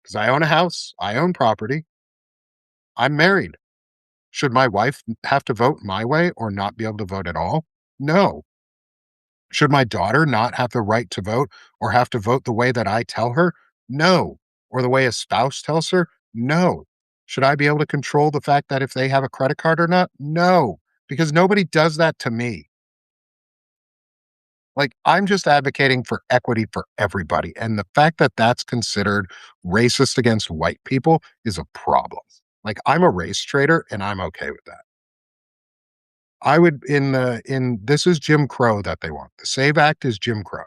Because I own a house, I own property, I'm married. Should my wife have to vote my way or not be able to vote at all? No. Should my daughter not have the right to vote or have to vote the way that I tell her? No. Or the way a spouse tells her? No. Should I be able to control the fact that if they have a credit card or not? No. Because nobody does that to me. Like, I'm just advocating for equity for everybody. And the fact that that's considered racist against white people is a problem. Like, I'm a race trader and I'm okay with that. I would in this is Jim Crow that they want. The SAVE Act is Jim Crow.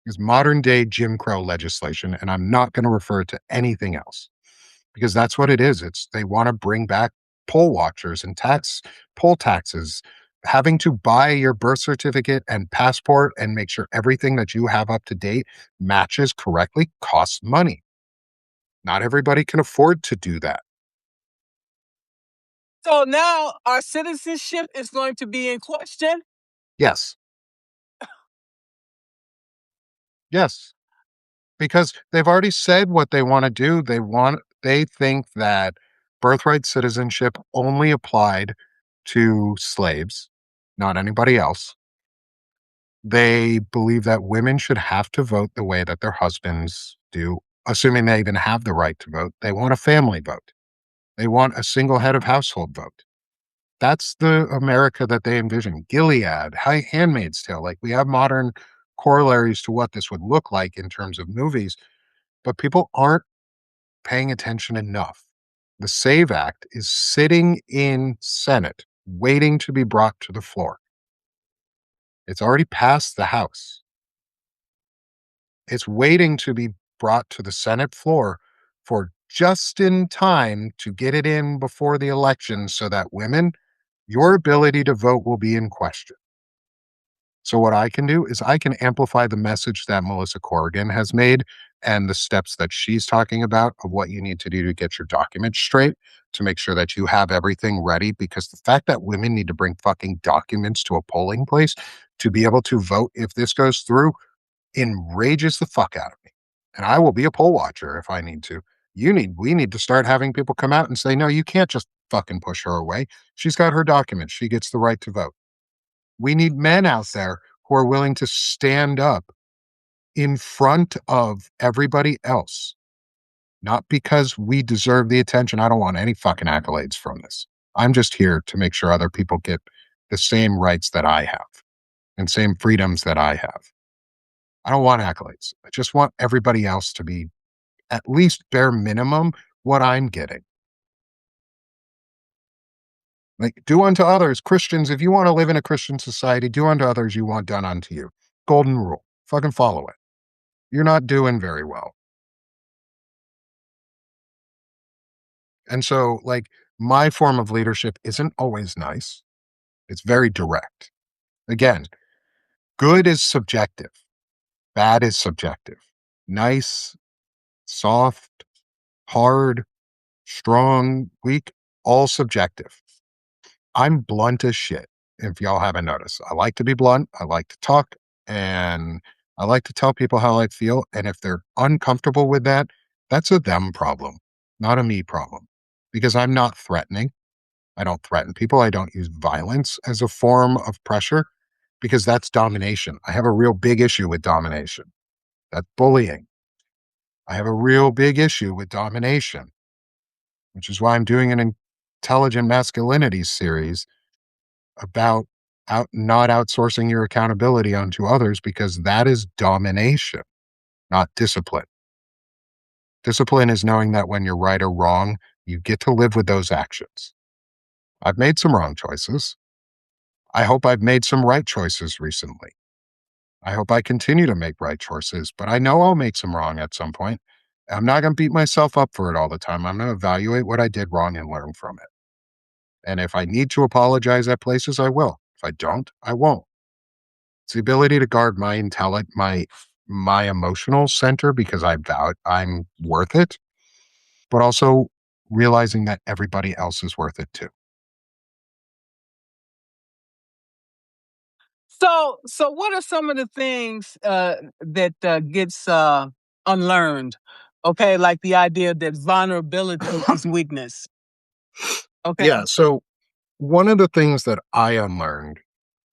Is modern day Jim Crow legislation, and I'm not going to refer to anything else because that's what it is. It's they want to bring back poll watchers and poll taxes. Having to buy your birth certificate and passport and make sure everything that you have up to date matches correctly costs money. Not everybody can afford to do that. so now our citizenship is going to be in question? Yes. Yes. Because they've already said what they wanna do. They think that birthright citizenship only applied to slaves, not anybody else. They believe that women should have to vote the way that their husbands do, assuming they even have the right to vote. They want a family vote. They want a single head of household vote. That's the America that they envision. Gilead, Handmaid's Tale, like, we have modern corollaries to what this would look like in terms of movies, but people aren't paying attention enough. The SAVE Act is sitting in Senate waiting to be brought to the floor. It's already passed the House. It's waiting to be brought to the Senate floor for just in time to get it in before the election so that women, your ability to vote will be in question. So what I can do is I can amplify the message that Melissa Corrigan has made and the steps that she's talking about of what you need to do to get your documents straight to make sure that you have everything ready, because the fact that women need to bring fucking documents to a polling place to be able to vote if this goes through enrages the fuck out of me. And I will be a poll watcher if I need to. We need to start having people come out and say, no, you can't just fucking push her away. She's got her documents. She gets the right to vote. We need men out there who are willing to stand up in front of everybody else, not because we deserve the attention. I don't want any fucking accolades from this. I'm just here to make sure other people get the same rights that I have and same freedoms that I have. I don't want accolades. I just want everybody else to be at least bare minimum what I'm getting. Like, do unto others, Christians, if you want to live in a Christian society, do unto others you want done unto you. Golden rule. Fucking follow it. You're not doing very well. And so, like, my form of leadership isn't always nice. It's very direct. Again, good is subjective, bad is subjective. Nice, soft, hard, strong, weak, all subjective. I'm blunt as shit, if y'all haven't noticed. I like to be blunt. I like to talk, and I like to tell people how I feel. And if they're uncomfortable with that, that's a them problem, not a me problem, because I'm not threatening. I don't threaten people. I don't use violence as a form of pressure because that's domination. I have a real big issue with domination. That's bullying. I have a real big issue with domination, which is why I'm doing an intelligent masculinity series about not outsourcing your accountability onto others because that is domination, not discipline. Discipline is knowing that when you're right or wrong, you get to live with those actions. I've made some wrong choices. I hope I've made some right choices recently. I hope I continue to make right choices, but I know I'll make some wrong at some point. I'm not going to beat myself up for it all the time. I'm going to evaluate what I did wrong and learn from it. And if I need to apologize at places, I will. If I don't, I won't. It's the ability to guard my intellect, my emotional center because I vowed I'm worth it, but also realizing that everybody else is worth it too. So what are some of the things that gets unlearned? Okay, like the idea that vulnerability is weakness. Yeah. Okay. So one of the things that I unlearned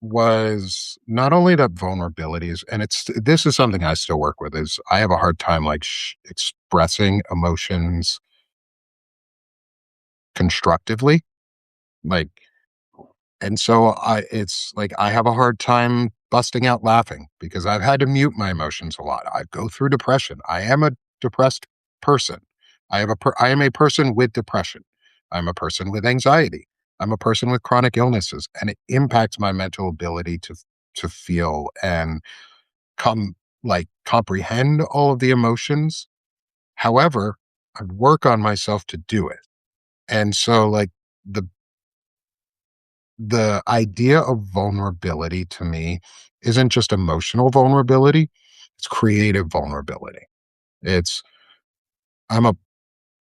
was not only that vulnerabilities, and this is something I still work with, is I have a hard time like expressing emotions constructively. Like, and so it's like I have a hard time busting out laughing because I've had to mute my emotions a lot. I go through depression. I am a depressed person. I am a person with depression. I'm a person with anxiety. I'm a person with chronic illnesses, and it impacts my mental ability to feel and come like comprehend all of the emotions. However, I work on myself to do it. And so like the the idea of vulnerability to me isn't just emotional vulnerability, it's creative vulnerability. It's I'm a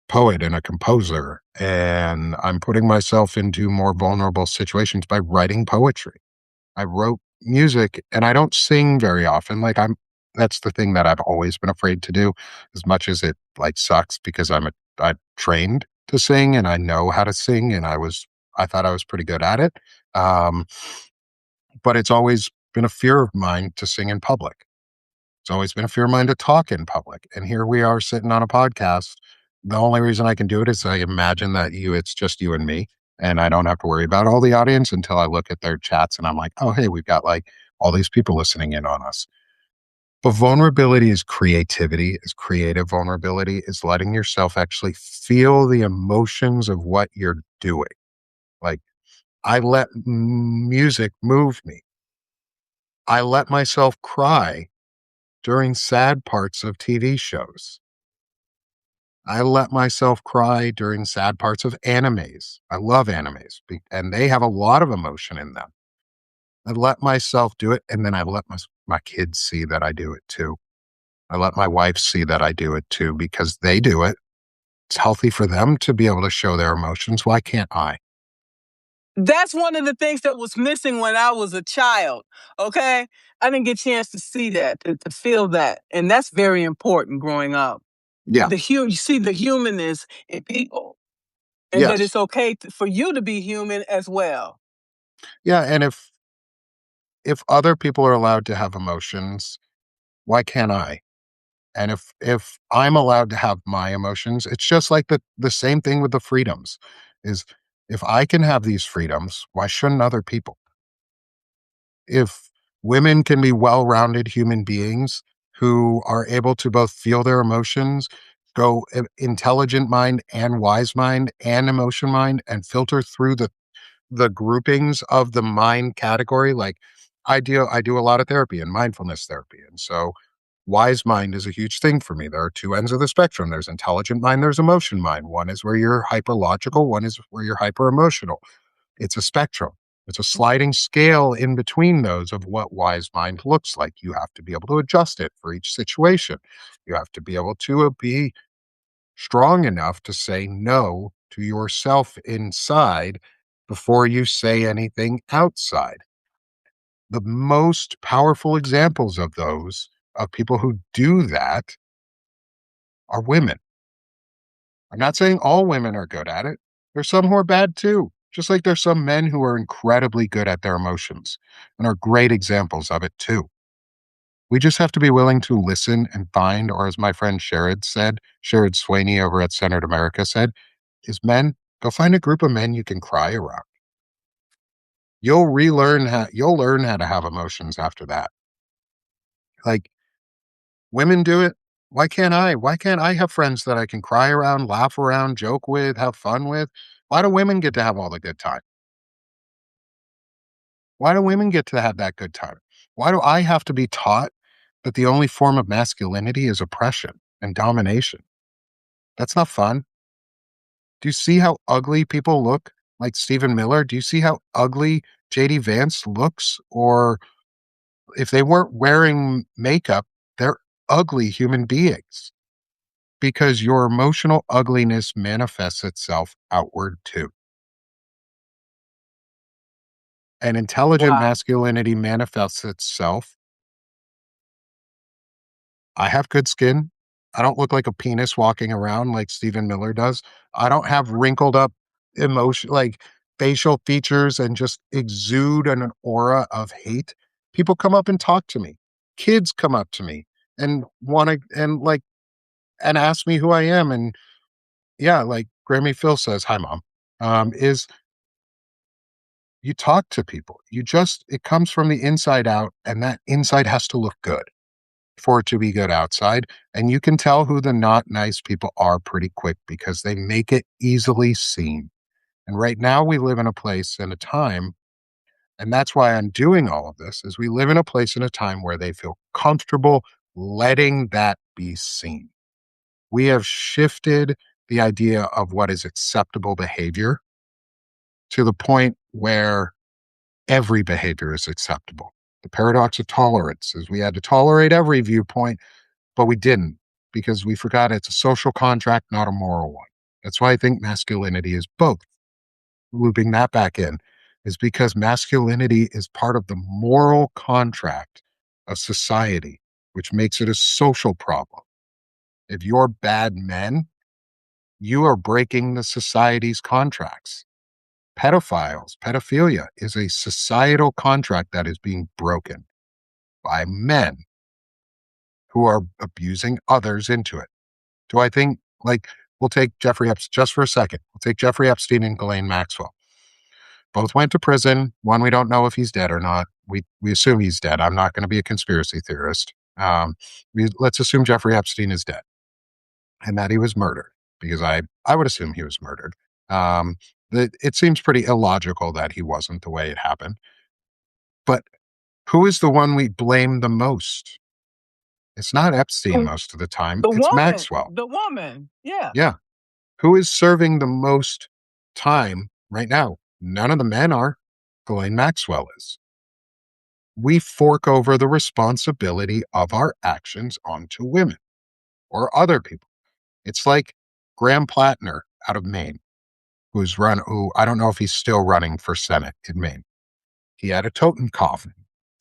poet and a composer, and I'm putting myself into more vulnerable situations by writing poetry. I wrote music and I don't sing very often. That's the thing that I've always been afraid to do, as much as it like sucks because I trained to sing and I know how to sing and I thought I was pretty good at it. Um, but it's always been a fear of mine to sing in public. It's always been a fear of mine to talk in public. And here we are sitting on a podcast. The only reason I can do it is I imagine that it's just you and me. And I don't have to worry about all the audience until I look at their chats and I'm like, oh, hey, we've got like all these people listening in on us. But vulnerability is creativity, is creative vulnerability, is letting yourself actually feel the emotions of what you're doing. Like, I let music move me. I let myself cry during sad parts of TV shows. I let myself cry during sad parts of animes. I love animes, and they have a lot of emotion in them. I let myself do it, and then I let my kids see that I do it too. I let my wife see that I do it too because they do it. It's healthy for them to be able to show their emotions. Why can't I? That's one of the things that was missing when I was a child. Okay. I didn't get a chance to see that, to feel that. And that's very important growing up. Yeah. You see the humanness in people and that Yes. it's okay for you to be human as well. Yeah. And if other people are allowed to have emotions, why can't I? And if I'm allowed to have my emotions, it's just like the same thing with the freedoms is if I can have these freedoms, why shouldn't other people? If women can be well-rounded human beings who are able to both feel their emotions, go intelligent mind and wise mind and emotion mind and filter through the groupings of the mind category, like I do a lot of therapy and mindfulness therapy. And so wise mind is a huge thing for me. There are two ends of the spectrum. There's intelligent mind, there's emotion mind. One is where you're hyper logical, one is where you're hyper emotional. It's a spectrum. It's a sliding scale in between those of what wise mind looks like. You have to be able to adjust it for each situation. You have to be able to be strong enough to say no to yourself inside before you say anything outside. The most powerful examples of those, of people who do that, are women. I'm not saying all women are good at it. There's some who are bad too. Just like there's some men who are incredibly good at their emotions and are great examples of it too. We just have to be willing to listen and find, or as my friend Sherrod said, Sherrod Sweeney over at Centered America said, is men, go find a group of men you can cry around. You'll learn how to have emotions after that. Like women do it. Why can't I? Why can't I have friends that I can cry around, laugh around, joke with, have fun with? Why do women get to have all the good time? Why do women get to have that good time? Why do I have to be taught that the only form of masculinity is oppression and domination? That's not fun. Do you see how ugly people look like Stephen Miller? Do you see how ugly JD Vance looks? Or if they weren't wearing makeup, they're ugly human beings because your emotional ugliness manifests itself outward too. And intelligent Wow. masculinity manifests itself. I have good skin. I don't look like a penis walking around like Stephen Miller does. I don't have wrinkled up emotion, like facial features and just exude an aura of hate. People come up and talk to me. Kids come up to me and want to, and like, and ask me who I am. And yeah, like Grammy Phil says, hi, mom, is you talk to people. It comes from the inside out, and that inside has to look good for it to be good outside. And you can tell who the not nice people are pretty quick because they make it easily seen. And right now we live in a place and a time, and that's why I'm doing all of this, is we live in a place and a time where they feel comfortable letting that be seen. We have shifted the idea of what is acceptable behavior to the point where every behavior is acceptable. The paradox of tolerance is we had to tolerate every viewpoint, but we didn't because we forgot it's a social contract, not a moral one. That's why I think masculinity is both. Looping that back in is because masculinity is part of the moral contract of society, which makes it a social problem. If you're bad men, you are breaking the society's contracts. Pedophilia is a societal contract that is being broken by men who are abusing others into it. Do I think, like, we'll take Jeffrey Epstein just for a second. We'll take Jeffrey Epstein and Ghislaine Maxwell. Both went to prison. One, we don't know if he's dead or not. We assume he's dead. I'm not going to be a conspiracy theorist. Let's assume Jeffrey Epstein is dead and that he was murdered because I would assume he was murdered. Um, it seems pretty illogical that he wasn't the way it happened. But who is the one we blame the most? It's not Epstein most of the time. The It's woman, Maxwell. the woman. Yeah. Yeah. Who is serving the most time right now? None of the men are. Ghislaine Maxwell is. We fork over the responsibility of our actions onto women or other people. It's like Graham Plattner out of Maine, who I don't know if he's still running for Senate in Maine. He had a Totenkopf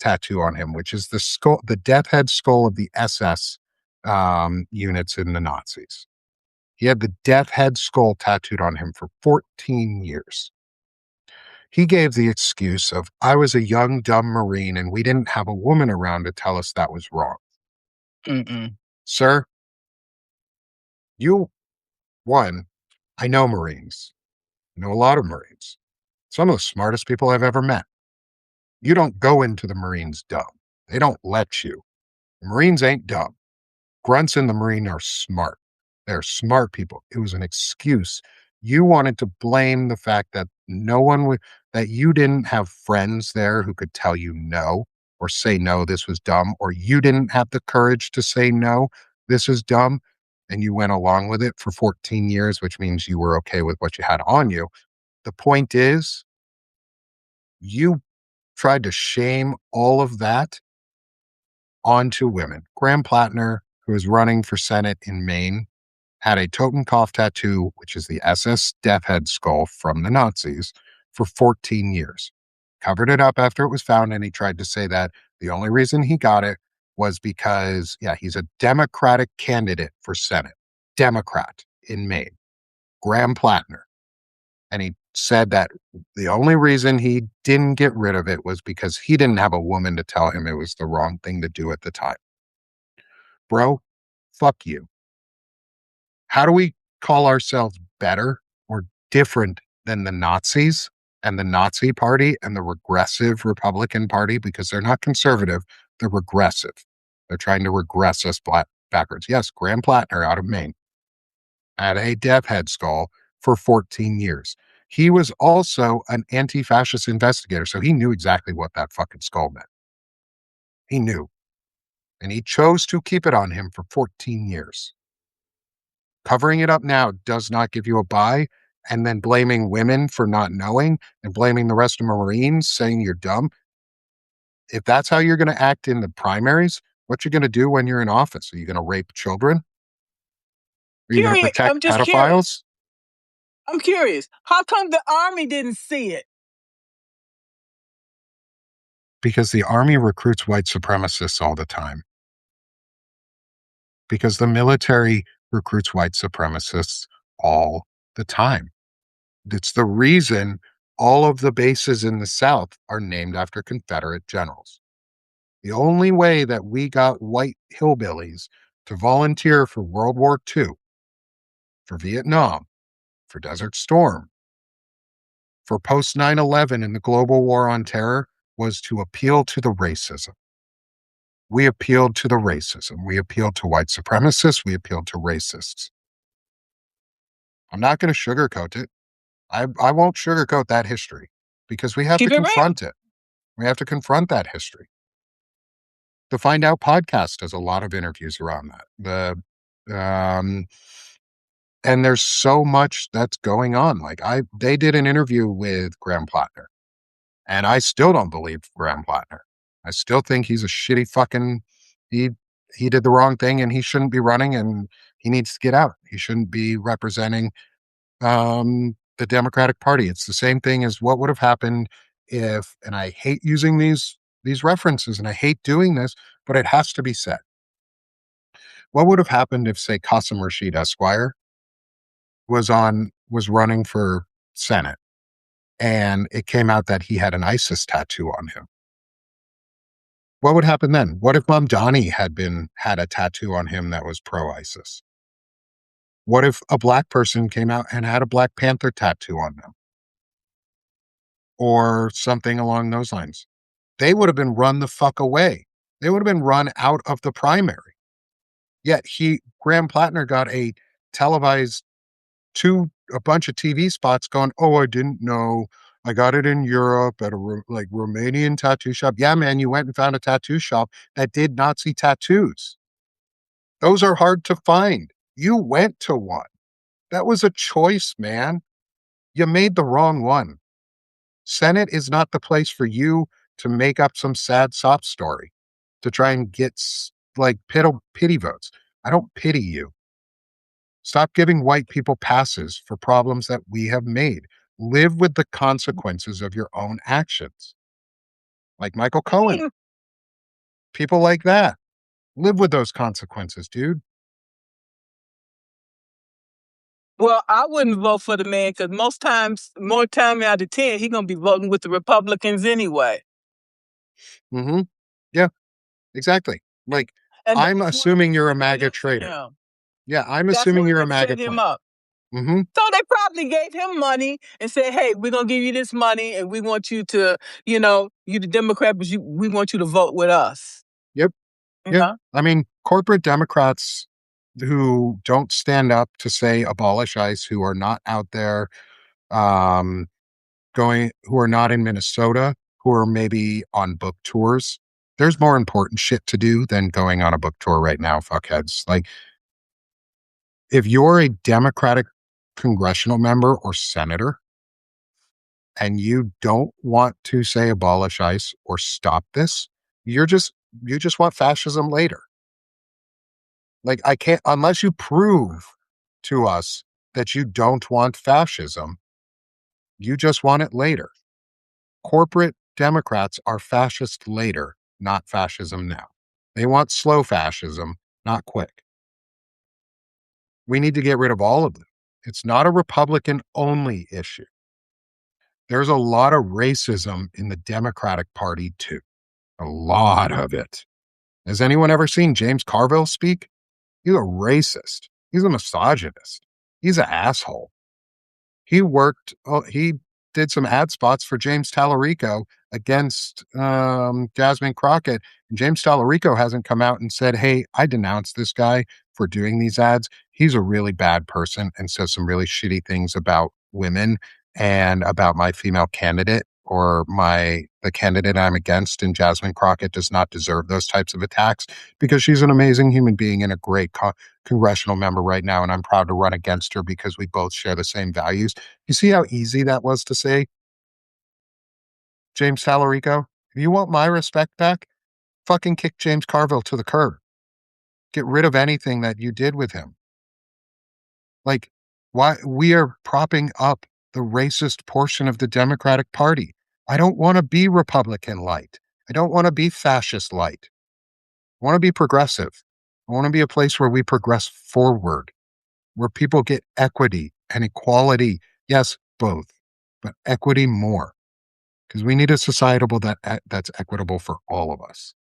tattoo on him, which is the skull, the death head skull of the SS units in the Nazis. He had the death head skull tattooed on him for 14 years. He gave the excuse of, I was a young, dumb Marine and we didn't have a woman around to tell us that was wrong. Mm-mm. Sir, you, one, I know Marines. I know a lot of Marines. Some of the smartest people I've ever met. You don't go into the Marines dumb. They don't let you. Marines ain't dumb. Grunts in the Marine are smart. They're smart people. It was an excuse. You wanted to blame the fact that no one would, that you didn't have friends there who could tell you no or say, no, this was dumb, or you didn't have the courage to say, no, this is dumb. And you went along with it for 14 years, which means you were okay with what you had on you. The point is, you tried to shame all of that onto women. Graham Plattner, who was running for Senate in Maine, had a Totenkopf tattoo, which is the SS Death Head skull from the Nazis, for 14 years. Covered it up after it was found, and he tried to say that the only reason he got it was because, yeah, he's a Democratic candidate for Senate. Democrat in Maine. Graham Plattner. And he said that the only reason he didn't get rid of it was because he didn't have a woman to tell him it was the wrong thing to do at the time. Bro, fuck you. How do we call ourselves better or different than the Nazis and the Nazi Party and the regressive Republican Party? Because they're not conservative, they're regressive. They're trying to regress us backwards. Yes, Graham Plattner out of Maine had a death head skull for 14 years. He was also an anti-fascist investigator, so he knew exactly what that fucking skull meant. He knew. And he chose to keep it on him for 14 years. Covering it up now does not give you a buy, and then blaming women for not knowing and blaming the rest of Marines saying you're dumb. If that's how you're going to act in the primaries, what you going to do when you're in office? Are you going to rape children? Are you going to Curious. protect I'm just curious. pedophiles? I'm curious. How come the Army didn't see it? Because the Army recruits white supremacists all the time. Because the military recruits white supremacists all the time. It's the reason all of the bases in the South are named after Confederate generals. The only way that we got white hillbillies to volunteer for World War II, for Vietnam, for Desert Storm, for post 9/11 and the global war on terror was to appeal to the racism. We appealed to the racism. We appealed to white supremacists. We appealed to racists. I'm not going to sugarcoat it. I won't sugarcoat that history because we have to Keep it real. confront it. We have to confront that history. To Find Out podcast does a lot of interviews around that. And there's so much that's going on. Like they did an interview with Graham Plattner, and I still don't believe Graham Plattner. I still think he's a shitty fucking. He he did the wrong thing, and he shouldn't be running, and he needs to get out. He shouldn't be representing the Democratic Party. It's the same thing as what would have happened if, and I hate using these references, and I hate doing this, but it has to be said. What would have happened if, say, Qasim Rashid Esquire was running for Senate, and it came out that he had an ISIS tattoo on him? What would happen then? What if Mamdani had a tattoo on him that was pro-ISIS? What if a black person came out and had a Black Panther tattoo on them? Or something along those lines? They would have been run the fuck away. They would have been run out of the primary. Yet Graham Plattner got a televised a bunch of TV spots going, oh, I didn't know. I got it in Europe at a Romanian tattoo shop. Yeah, man, you went and found a tattoo shop that did Nazi tattoos. Those are hard to find. You went to one. That was a choice, man. You made the wrong one. Senate is not the place for you to make up some sad sob story to try and get pity votes. I don't pity you. Stop giving white people passes for problems that we have made. Live with the consequences of your own actions. Like Michael I Cohen, mean, people like that. Live with those consequences, dude. Well, I wouldn't vote for the man because more time out of 10, he's gonna be voting with the Republicans anyway. Mm-hmm. Yeah, exactly. Like, And I'm that's what assuming you're a set it MAGA up for traitor. him. Yeah, I'm That's assuming why you're a they MAGA set him player. up. Mm-hmm. So they probably gave him money and said, "Hey, we're gonna give you this money, and we want you to, you the Democrat, but we want you to vote with us." Yep. You Yeah. know, I mean, corporate Democrats who don't stand up to say abolish ICE, who are not out there um, who are not in Minnesota, who are maybe on book tours. There's more important shit to do than going on a book tour right now, fuckheads. Like, if you're a Democratic congressional member or senator and you don't want to say abolish ICE or stop this, you're just you just want fascism later. Like, I can't unless you prove to us that you don't want fascism, you just want it later. Corporate Democrats are fascist later, not fascism now. They want slow fascism, not quick. We need to get rid of all of them. It's not a Republican only issue. There's a lot of racism in the Democratic Party too. A lot of it. Has anyone ever seen James Carville speak? He's a racist. He's a misogynist. He's an asshole. He did some ad spots for James Tallarico against Jasmine Crockett. And James Tallarico hasn't come out and said, hey, I denounce this guy for doing these ads. He's a really bad person and says some really shitty things about women and about my female candidate or the candidate I'm against. And Jasmine Crockett does not deserve those types of attacks because she's an amazing human being and a great congressional member right now. And I'm proud to run against her because we both share the same values. You see how easy that was to say, James Tallarico? If you want my respect back, fucking kick James Carville to the curb. Get rid of anything that you did with him. Like, why we are propping up the racist portion of the Democratic Party. I don't want to be Republican light. I don't want to be fascist light. I want to be progressive. I want to be a place where we progress forward, where people get equity and equality. Yes, both, but equity more. Because we need a societal that's equitable for all of us.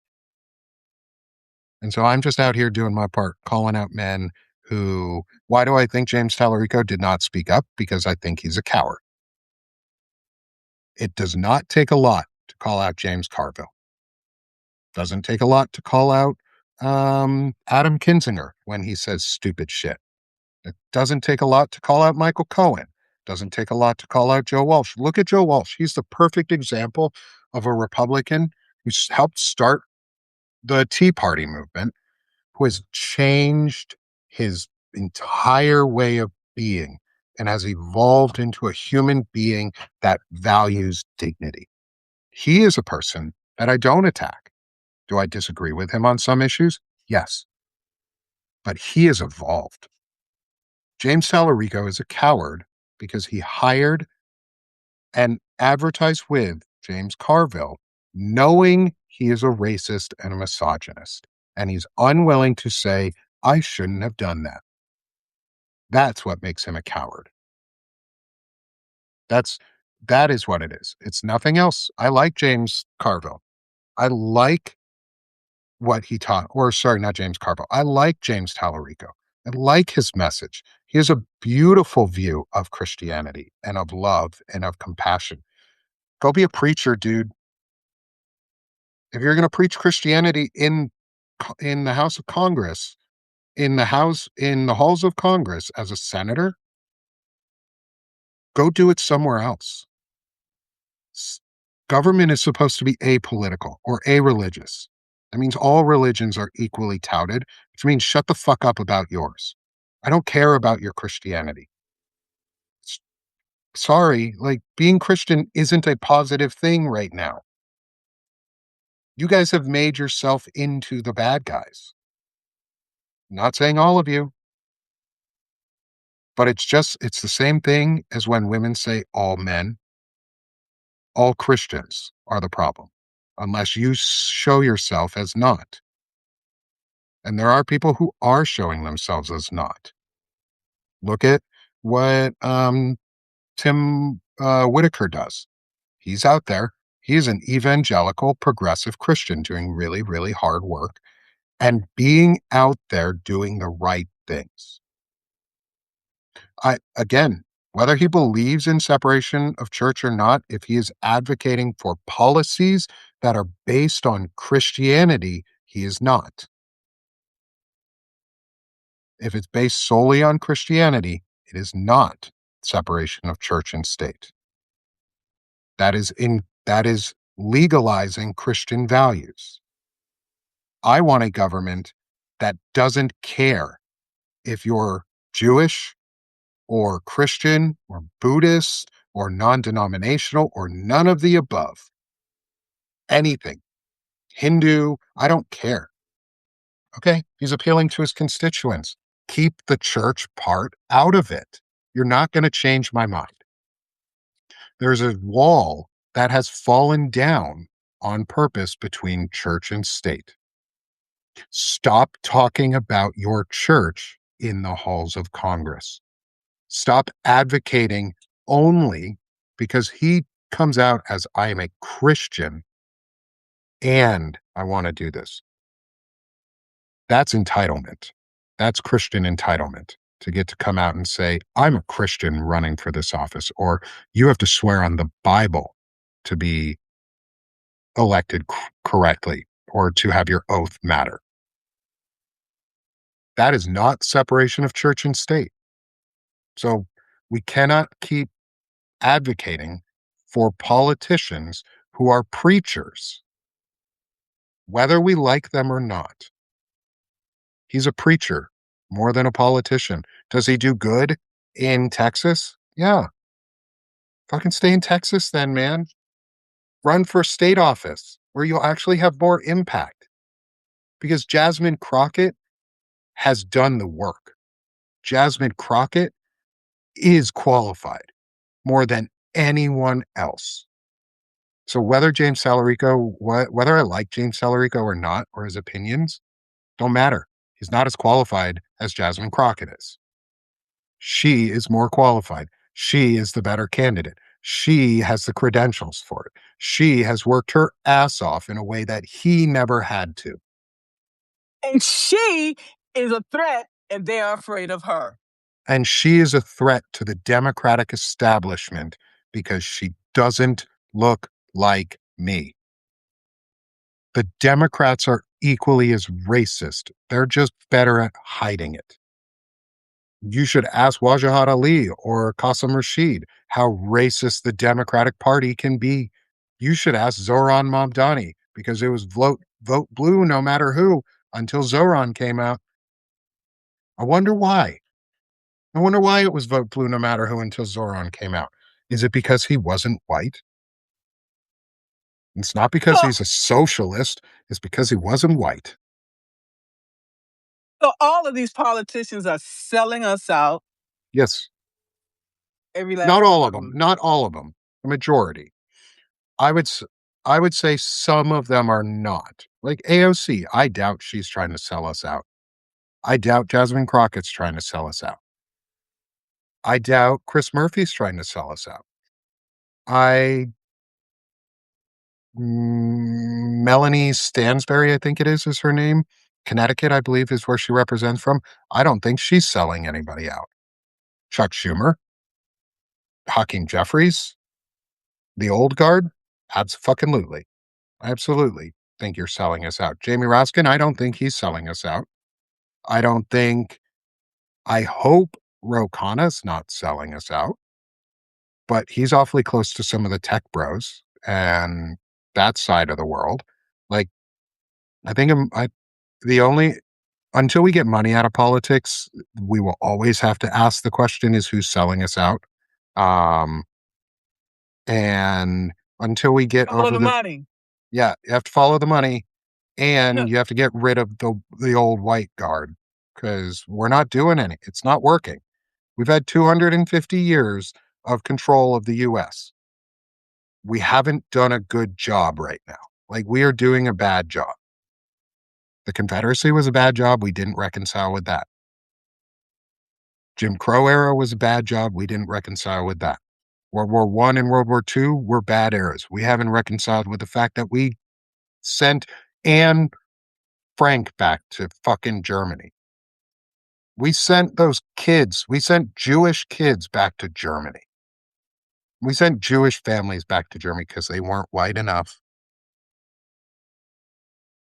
And so I'm just out here doing my part, calling out men who, why do I think James Tallarico did not speak up? Because I think he's a coward. It does not take a lot to call out James Carville. Doesn't take a lot to call out Adam Kinzinger when he says stupid shit. It doesn't take a lot to call out Michael Cohen. Doesn't take a lot to call out Joe Walsh. Look at Joe Walsh. He's the perfect example of a Republican who's helped start the Tea Party movement, who has changed his entire way of being and has evolved into a human being that values dignity. He is a person that I don't attack. Do I disagree with him on some issues? Yes. But he has evolved. James Tallarico is a coward because he hired and advertised with James Carville, knowing he is a racist and a misogynist. And he's unwilling to say, I shouldn't have done that. That's what makes him a coward. That is what it is. It's nothing else. I like James Carville. I like what he taught, or sorry, not James Carville. I like James Tallarico. I like his message. He has a beautiful view of Christianity and of love and of compassion. Go be a preacher, dude. If you're going to preach Christianity in the House of Congress, in the halls of Congress as a senator, go do it somewhere else. Government is supposed to be apolitical or a-religious. That means all religions are equally touted, which means shut the fuck up about yours. I don't care about your Christianity. Sorry, like being Christian isn't a positive thing right now. You guys have made yourself into the bad guys. Not saying all of you, but it's the same thing as when women say all men. All Christians are the problem, unless you show yourself as not. And there are people who are showing themselves as not. Look at what Tim Whitaker does. He's out there. He's an evangelical progressive Christian doing really, really hard work and being out there doing the right things. Again, whether he believes in separation of church or not, if he is advocating for policies that are based on Christianity, he is not. If it's based solely on Christianity, it is not separation of church and state. That is legalizing Christian values. I want a government that doesn't care if you're Jewish or Christian or Buddhist or non-denominational or none of the above. Anything. Hindu, I don't care. Okay? He's appealing to his constituents. Keep the church part out of it. You're not going to change my mind. There's a wall that has fallen down on purpose between church and state. Stop talking about your church in the halls of Congress. Stop advocating only because he comes out as I am a Christian and I want to do this. That's entitlement. That's Christian entitlement to get to come out and say, I'm a Christian running for this office, or you have to swear on the Bible to be elected correctly or to have your oath matter. That is not separation of church and state. So we cannot keep advocating for politicians who are preachers, whether we like them or not. He's a preacher more than a politician. Does he do good in Texas? Yeah. Fucking stay in Texas then, man. Run for state office where you'll actually have more impact. Because Jasmine Crockett has done the work. Jasmine Crockett is qualified more than anyone else. So whether whether I like James Salarico or not, or his opinions, don't matter. He's not as qualified as Jasmine Crockett is. She is more qualified. She is the better candidate. She has the credentials for it. She has worked her ass off in a way that he never had to. And she is a threat, and they are afraid of her. And she is a threat to the Democratic establishment because she doesn't look like me. The Democrats are equally as racist. They're just better at hiding it. You should ask Wajahat Ali or Qasim Rashid how racist the Democratic Party can be. You should ask Zohran Mamdani because it was vote blue no matter who until Zohran came out. I wonder why. I wonder why it was vote blue no matter who until Zohran came out. Is it because he wasn't white? It's not because So, he's a socialist. It's because he wasn't white. so all of these politicians are selling us out. Yes. Every last Not one all of of them. them. Not all of them. The majority. I would I would say some of them are not. Like AOC, I doubt she's trying to sell us out. I doubt Jasmine Crockett's trying to sell us out. I doubt Chris Murphy's trying to sell us out. I Melanie Stansberry, I think is her name. Connecticut, I believe, is where she represents from. I don't think she's selling anybody out. Chuck Schumer, Hakeem Jeffries, the old guard, abso-fucking-lutely. I absolutely think you're selling us out. Jamie Raskin, I don't think he's selling us out. I don't think I hope Ro Khanna's not selling us out, but he's awfully close to some of the tech bros and that side of the world. Like, I think the only until we get money out of politics, we will always have to ask the question is who's selling us out? Um, and until we get Follow over the money. yeah, you have to follow the money and you have to get rid of the old white guard because we're not doing any. It's not working. We've had 250 years of control of the US. We haven't done a good job right now. Like we are doing a bad job. The Confederacy was a bad job. We didn't reconcile with that. Jim Crow era was a bad job. We didn't reconcile with that. World War One and World War II were bad eras. We haven't reconciled with the fact that we sent Anne Frank back to fucking Germany. We sent Jewish kids back to Germany. We sent Jewish families back to Germany because they weren't white enough.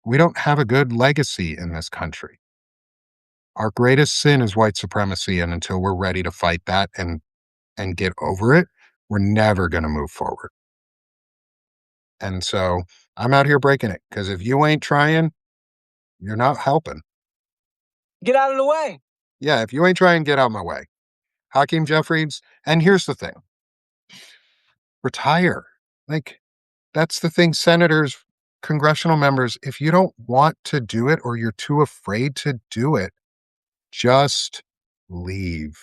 We don't have a good legacy in this country. Our greatest sin is white supremacy, and until we're ready to fight that and get over it, we're never going to move forward. And so I'm out here breaking it, because if you ain't trying, you're not helping. Get out of the way. Yeah, if you ain't trying, get out of my way. Hakeem Jeffries, and here's the thing. Retire. Like, that's the thing, senators, congressional members, if you don't want to do it or you're too afraid to do it, just leave.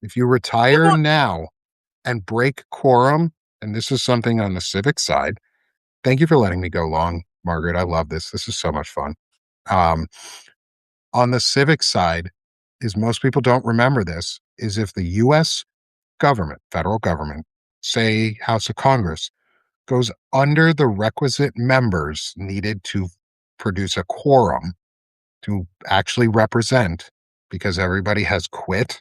If you retire now and break quorum, and this is something on the civic side, thank you for letting me go long, Margaret. I love this. This is so much fun. On the civic side, is most people don't remember this, is if the U.S. government, federal government, say House of Congress, goes under the requisite members needed to produce a quorum to actually represent, because everybody has quit,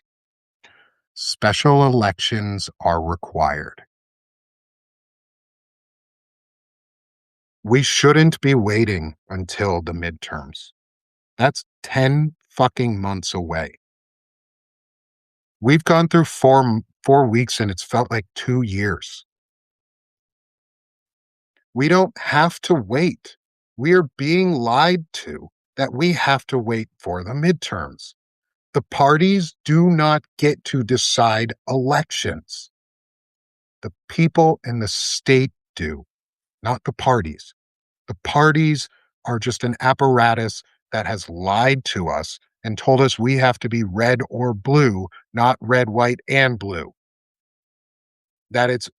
special elections are required. We shouldn't be waiting until the midterms. That's 10 fucking months away. We've gone through four weeks and it's felt like 2 years. We don't have to wait. We are being lied to that we have to wait for the midterms. The parties do not get to decide elections. The people in the state do, not the parties. The parties are just an apparatus that has lied to us and told us we have to be red or blue, not red, white, and blue. That it's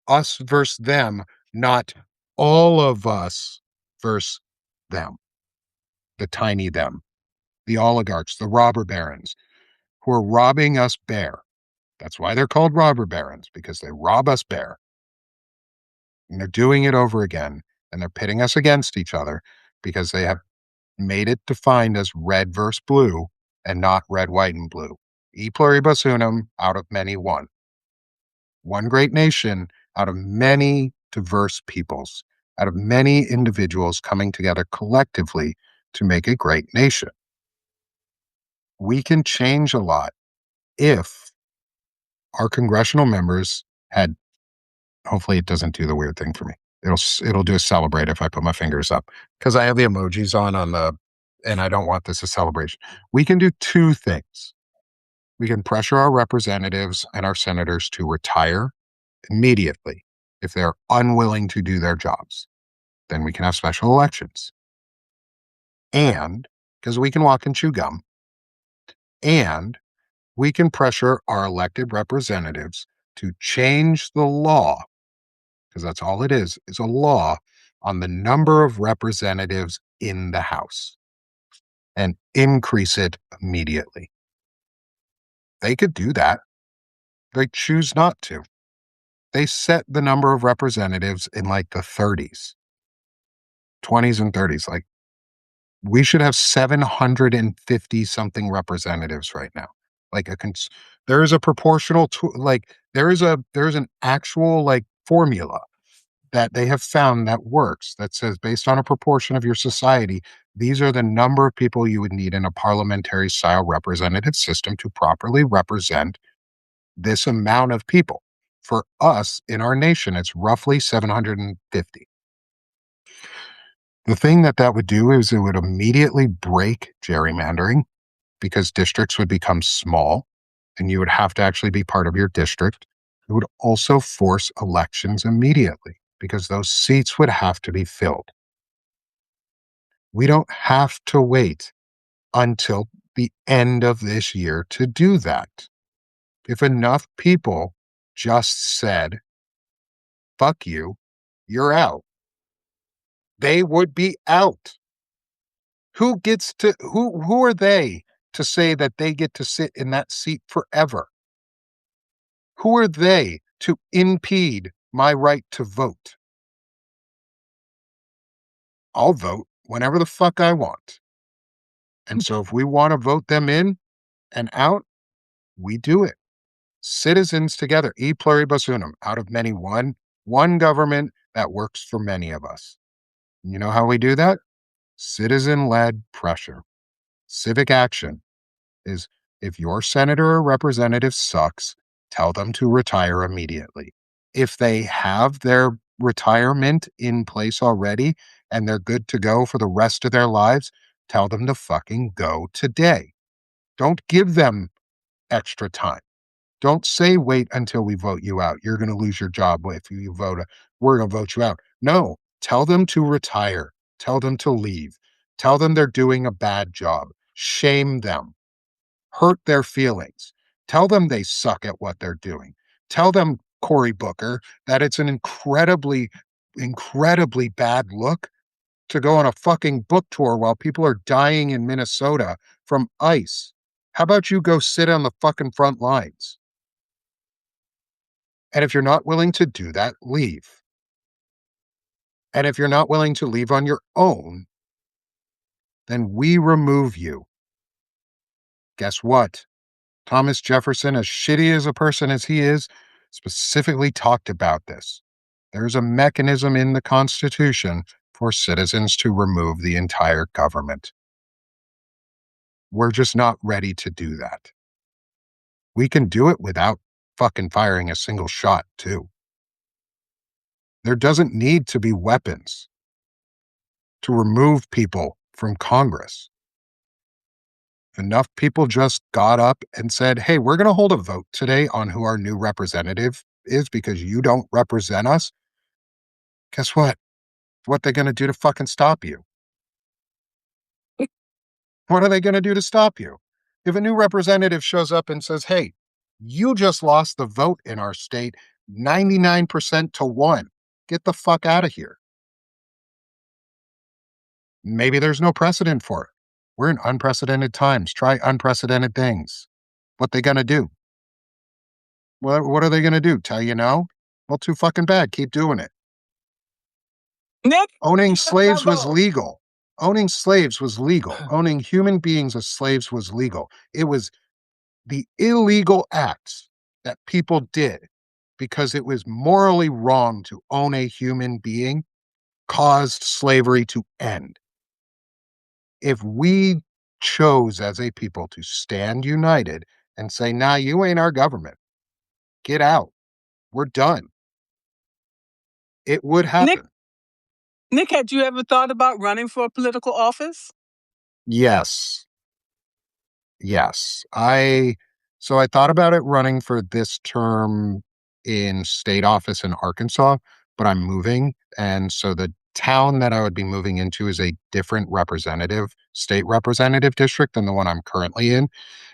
us versus them, not all of us versus them. The tiny them, the oligarchs, the robber barons, who are robbing us bare. That's why they're called robber barons, because they rob us bare. And they're doing it over again, and they're pitting us against each other because they have made it defined as red versus blue and not red, white, and blue. E pluribus unum, out of many one. One great nation out of many diverse peoples, out of many individuals coming together collectively to make a great nation. We can change a lot if our congressional members had, hopefully it doesn't do the weird thing for me. It'll do a celebrate if I put my fingers up, because I have the emojis on the, and I don't want this a celebration. We can do two things. We can pressure our representatives and our senators to retire immediately if they're unwilling to do their jobs. Then we can have special elections. And because we can walk and chew gum, and we can pressure our elected representatives to change the law, because that's all it is a law on the number of representatives in the House, and increase it immediately. They could do that. They choose not to. They set the number of representatives in like the 30s, 20s and 30s. Like, we should have 750 something representatives right now. Like there is a proportional there's an actual like formula that they have found that works, that says based on a proportion of your society, these are the number of people you would need in a parliamentary style representative system to properly represent this amount of people. For us in our nation, it's roughly 750. The thing that would do is it would immediately break gerrymandering, because districts would become small and you would have to actually be part of your district. It would also force elections immediately, because those seats would have to be filled. We don't have to wait until the end of this year to do that. If enough people just said, fuck you, you're out, they would be out. Who are they to say that they get to sit in that seat forever? Who are they to impede my right to vote? I'll vote whenever the fuck I want. And so if we want to vote them in and out, we do it. Citizens together, e pluribus unum, out of many one government that works for many of us. You know how we do that? Citizen-led pressure. Civic action is, if your senator or representative sucks, tell them to retire immediately. If they have their retirement in place already and they're good to go for the rest of their lives, tell them to fucking go today. Don't give them extra time. Don't say, wait until we vote you out. You're going to lose your job if you vote. We're going to vote you out. No, tell them to retire. Tell them to leave. Tell them they're doing a bad job. Shame them. Hurt their feelings. Tell them they suck at what they're doing. Tell them, Cory Booker, that it's an incredibly, incredibly bad look to go on a fucking book tour while people are dying in Minnesota from ice. How about you go sit on the fucking front lines? And if you're not willing to do that, leave. And if you're not willing to leave on your own, then we remove you. Guess what? Thomas Jefferson, as shitty as a person as he is, specifically talked about this. There's a mechanism in the Constitution for citizens to remove the entire government. We're just not ready to do that. We can do it without fucking firing a single shot, too. There doesn't need to be weapons to remove people from Congress. If enough people just got up and said, hey, we're going to hold a vote today on who our new representative is because you don't represent us, guess what? What they're going to do to fucking stop you? What are they going to do to stop you? If a new representative shows up and says, hey, you just lost the vote in our state 99% to 1, get the fuck out of here. Maybe there's no precedent for it. We're in unprecedented times. Try unprecedented things. What they going to do? What are they going to do? Tell you no? Well, too fucking bad. Keep doing it. Nick, Owning slaves was legal. Owning slaves was legal. Owning human beings as slaves was legal. It was the illegal acts that people did because it was morally wrong to own a human being caused slavery to end. If we chose as a people to stand united and say, nah, you ain't our government, get out, we're done, it would happen. Nick, had you ever thought about running for a political office? Yes. So I thought about it running for this term in state office in Arkansas, but I'm moving. And so the town that I would be moving into is a different state representative district than the one I'm currently in.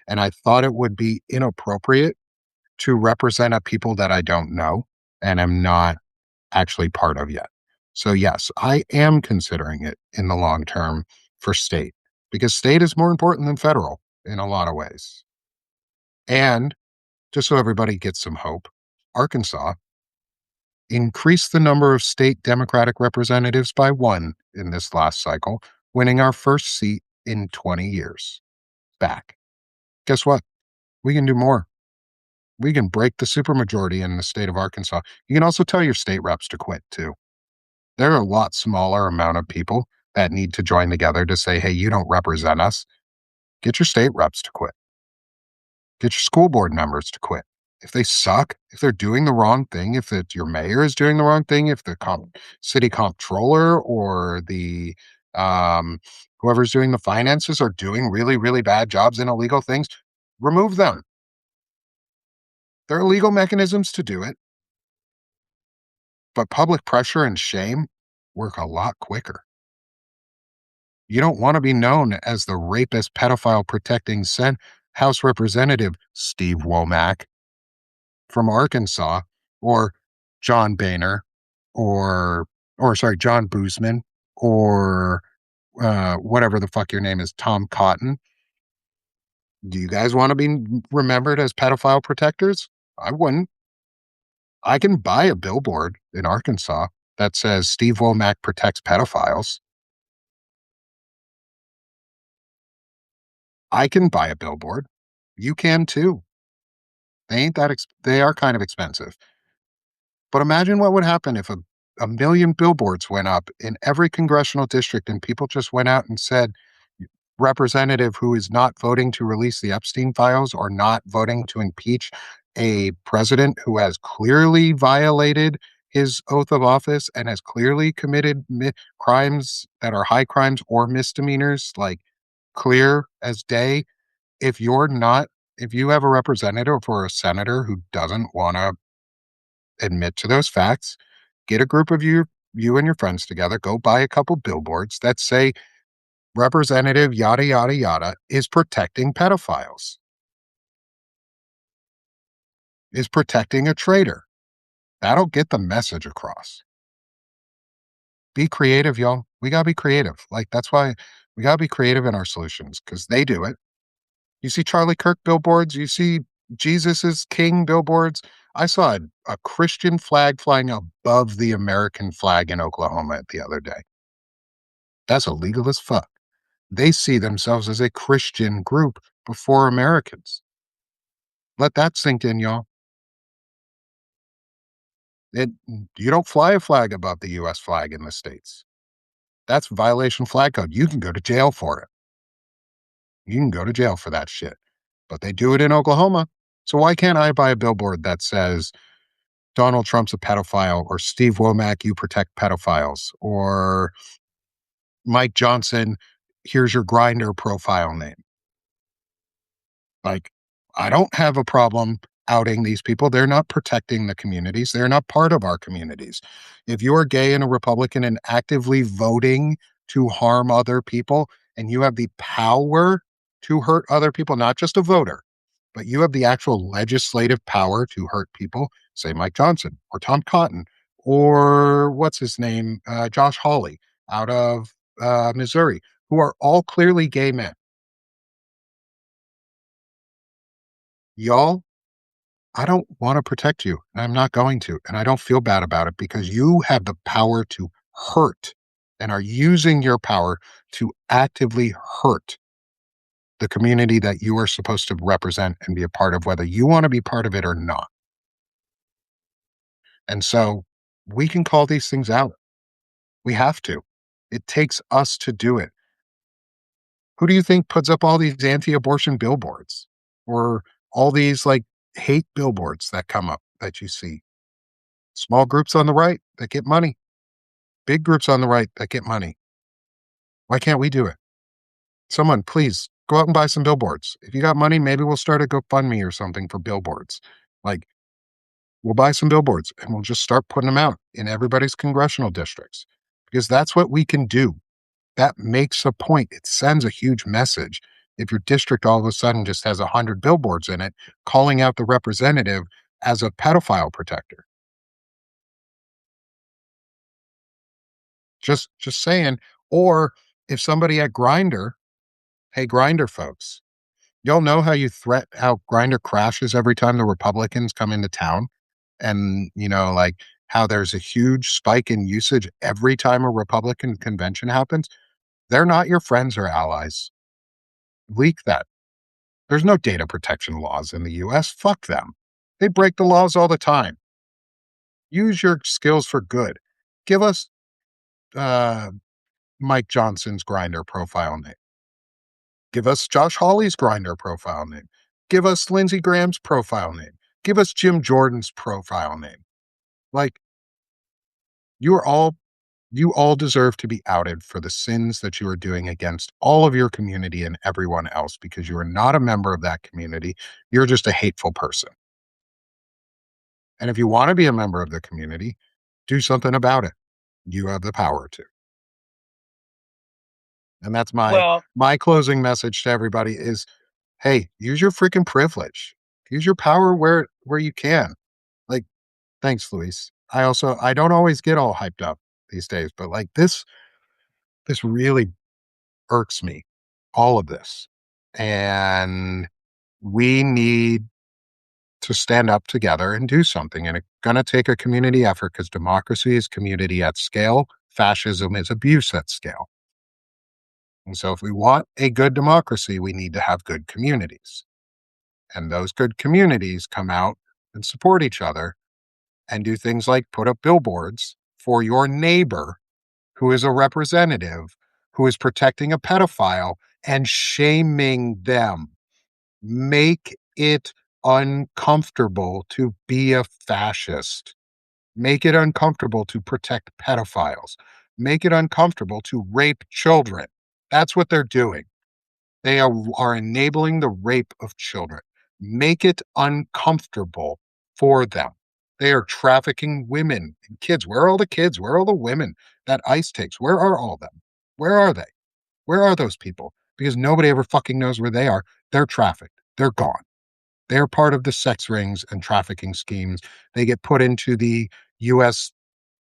And I thought it would be inappropriate to represent a people that I don't know and am not actually part of yet. So yes, I am considering it in the long term for state because state is more important than federal in a lot of ways. And just so everybody gets some hope, Arkansas increased the number of state Democratic representatives by 1 in this last cycle, winning our first seat in 20 years back. Guess what? We can do more. We can break the supermajority in the state of Arkansas. You can also tell your state reps to quit too. There are a lot smaller amount of people that need to join together to say, hey, you don't represent us. Get your state reps to quit. Get your school board members to quit. If they suck, if they're doing the wrong thing, if your mayor is doing the wrong thing, if the city comptroller or the whoever's doing the finances are doing really, really bad jobs and illegal things, remove them. There are legal mechanisms to do it, but public pressure and shame work a lot quicker. You don't want to be known as the rapist, pedophile protecting House Representative Steve Womack from Arkansas, or John Boehner, or John Boozman, or whatever the fuck your name is, Tom Cotton. Do you guys want to be remembered as pedophile protectors? I wouldn't. I can buy a billboard in Arkansas that says Steve Womack protects pedophiles. I can buy a billboard. You can too. They are kind of expensive. But imagine what would happen if a million billboards went up in every congressional district and people just went out and said, representative who is not voting to release the Epstein files or not voting to impeach a president who has clearly violated his oath of office and has clearly committed crimes that are high crimes or misdemeanors, like clear as day. If you're not, if you have a representative or a senator who doesn't want to admit to those facts, get a group of you and your friends together, go buy a couple billboards that say Representative yada yada yada is protecting pedophiles, is protecting a traitor. That'll get the message across. Be creative, y'all. We gotta be creative. Like that's why we gotta be creative in our solutions because they do it. You see Charlie Kirk billboards, you see Jesus is King billboards. I saw a Christian flag flying above the American flag in Oklahoma the other day. That's illegal as fuck. They see themselves as a Christian group before Americans. Let that sink in, y'all. It, you don't fly a flag above the US flag in the States. That's violation flag code. You can go to jail for it. You can go to jail for that shit. But they do it in Oklahoma. So why can't I buy a billboard that says Donald Trump's a pedophile or Steve Womack, you protect pedophiles or Mike Johnson, here's your grinder profile name. Like, I don't have a problem outing these people. They're not protecting the communities. They're not part of our communities. If you're gay and a Republican and actively voting to harm other people, and you have the power to hurt other people, not just a voter, but you have the actual legislative power to hurt people, say Mike Johnson or Tom Cotton or what's his name, Josh Hawley out of Missouri, who are all clearly gay men. Y'all, I don't want to protect you, and I'm not going to, and I don't feel bad about it because you have the power to hurt and are using your power to actively hurt the community that you are supposed to represent and be a part of, whether you want to be part of it or not. And so we can call these things out. We have to. It takes us to do it. Who do you think puts up all these anti abortion billboards or all these like hate billboards that come up that you see? Small groups on the right that get money, big groups on the right that get money. Why can't we do it? Someone, please go out and buy some billboards. If you got money, maybe we'll start a GoFundMe or something for billboards. Like, we'll buy some billboards and we'll just start putting them out in everybody's congressional districts because that's what we can do. That makes a point. It sends a huge message. If your district all of a sudden just has 100 billboards in it calling out the representative as a pedophile protector. Just saying. Or if somebody at Grinder, hey Grinder folks, y'all know how how Grinder crashes every time the Republicans come into town? And like how there's a huge spike in usage every time a Republican convention happens? They're not your friends or allies. Leak that. There's no data protection laws in the US. Fuck them. They break the laws all the time. Use your skills for good. Give us uh, Mike Johnson's Grinder profile name. Give us Josh Hawley's Grinder profile name. Give us Lindsey Graham's profile name. Give us Jim Jordan's profile name. Like, you all deserve to be outed for the sins that you are doing against all of your community and everyone else because you are not a member of that community. You're just a hateful person. And if you want to be a member of the community, do something about it. You have the power to. And that's Well, my closing message to everybody is, hey, use your freaking privilege. Use your power where you can. Like, thanks, Luis. I don't always get all hyped up these days, but like this really irks me. All of this. And we need to stand up together and do something. And it's going to take a community effort because democracy is community at scale. Fascism is abuse at scale. And so, if we want a good democracy, we need to have good communities. And those good communities come out and support each other and do things like put up billboards for your neighbor who is a representative, who is protecting a pedophile and shaming them. Make it uncomfortable to be a fascist. Make it uncomfortable to protect pedophiles. Make it uncomfortable to rape children. That's what they're doing. They are enabling the rape of children. Make it uncomfortable for them. They are trafficking women and kids. Where are all the kids? Where are all the women that ICE takes? Where are all of them? Where are they? Where are those people? Because nobody ever fucking knows where they are. They're trafficked. They're gone. They're part of the sex rings and trafficking schemes. They get put into the US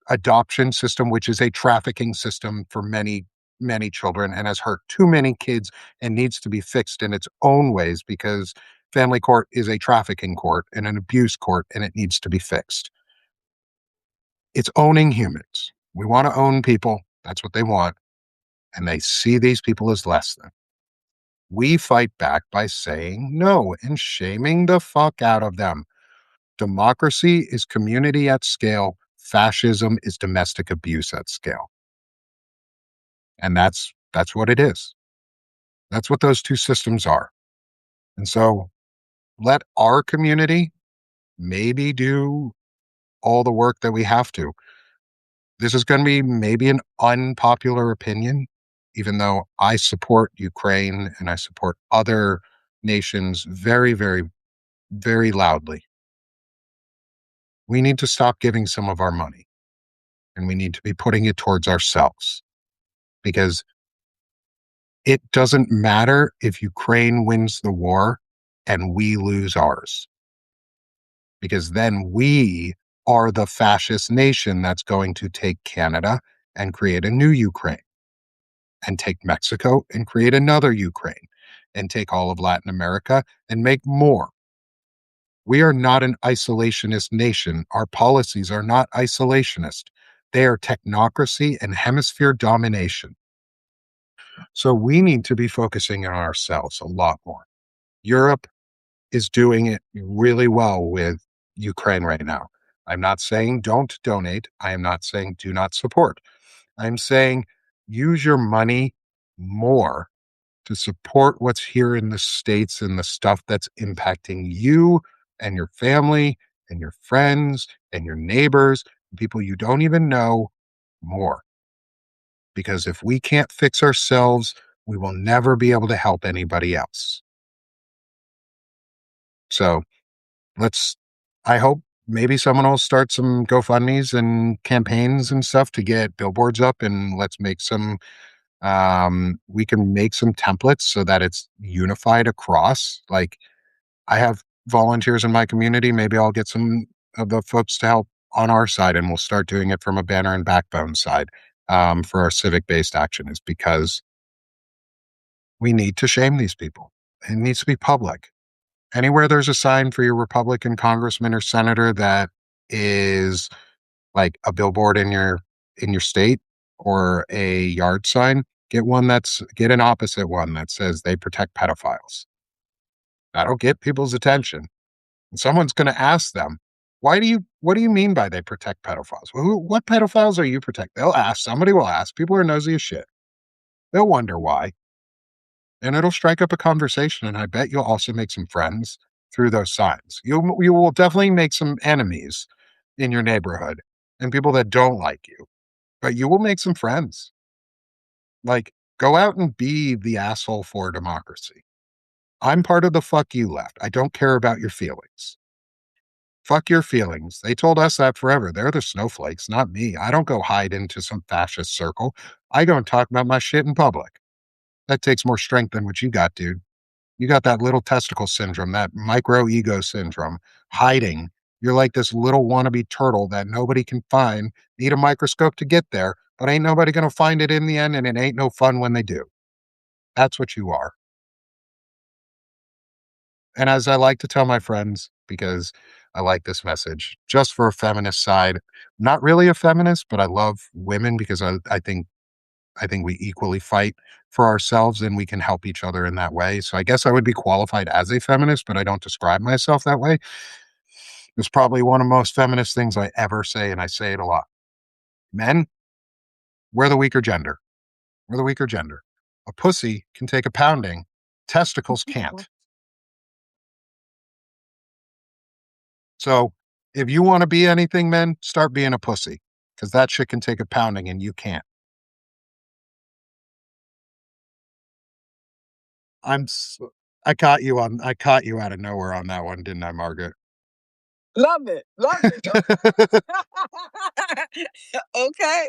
adoption system, which is a trafficking system for many, many children and has hurt too many kids and needs to be fixed in its own ways because family court is a trafficking court and an abuse court and it needs to be fixed. It's owning humans. We want to own people. That's what they want. And they see these people as less than. We fight back by saying no and shaming the fuck out of them. Democracy is community at scale. Fascism is domestic abuse at scale. And that's what it is. That's what those two systems are. And so let our community maybe do all the work that we have to. This is going to be maybe an unpopular opinion, even though I support Ukraine and I support other nations very, very, very loudly. We need to stop giving some of our money and we need to be putting it towards ourselves because it doesn't matter if Ukraine wins the war and we lose ours, because then we are the fascist nation that's going to take Canada and create a new Ukraine, and take Mexico and create another Ukraine, and take all of Latin America and make more. We are not an isolationist nation. Our policies are not isolationist. They are technocracy and hemisphere domination. So we need to be focusing on ourselves a lot more. Europe is doing it really well with Ukraine right now. I'm not saying don't donate. I am not saying do not support. I'm saying use your money more to support what's here in the States and the stuff that's impacting you and your family and your friends and your neighbors, people you don't even know more. Because if we can't fix ourselves, we will never be able to help anybody else. So I hope maybe someone will start some GoFundMe's and campaigns and stuff to get billboards up, and let's make some, we can make some templates so that it's unified across. Like, I have volunteers in my community. Maybe I'll get some of the folks to help on our side and we'll start doing it from a banner and backbone side, for our civic based action, is because we need to shame these people. It needs to be public. Anywhere there's a sign for your Republican congressman or senator that is like a billboard in your state or a yard sign, get an opposite one that says they protect pedophiles. That'll get people's attention. And someone's going to ask them, what do you mean by they protect pedophiles? What pedophiles are you protecting? They'll ask, somebody will ask. People are nosy as shit. They'll wonder why. And it'll strike up a conversation. And I bet you'll also make some friends through those signs. You will definitely make some enemies in your neighborhood and people that don't like you, but you will make some friends. Like, go out and be the asshole for democracy. I'm part of the fuck you left. I don't care about your feelings. Fuck your feelings. They told us that forever. They're the snowflakes, not me. I don't go hide into some fascist circle. I go and talk about my shit in public. That takes more strength than what you got, dude. You got that little testicle syndrome, that micro ego syndrome, hiding. You're like this little wannabe turtle that nobody can find. Need a microscope to get there, but ain't nobody going to find it in the end, and it ain't no fun when they do. That's what you are. And as I like to tell my friends, because I like this message, just for a feminist side, not really a feminist, but I love women because I think we equally fight for ourselves and we can help each other in that way. So I guess I would be qualified as a feminist, but I don't describe myself that way. It's probably one of the most feminist things I ever say, and I say it a lot. Men, we're the weaker gender. We're the weaker gender. A pussy can take a pounding, testicles can't. So if you want to be anything, men, start being a pussy because that shit can take a pounding and you can't. I'm s I caught you out of nowhere on that one, didn't I, Margaret? Love it. Love it. Okay.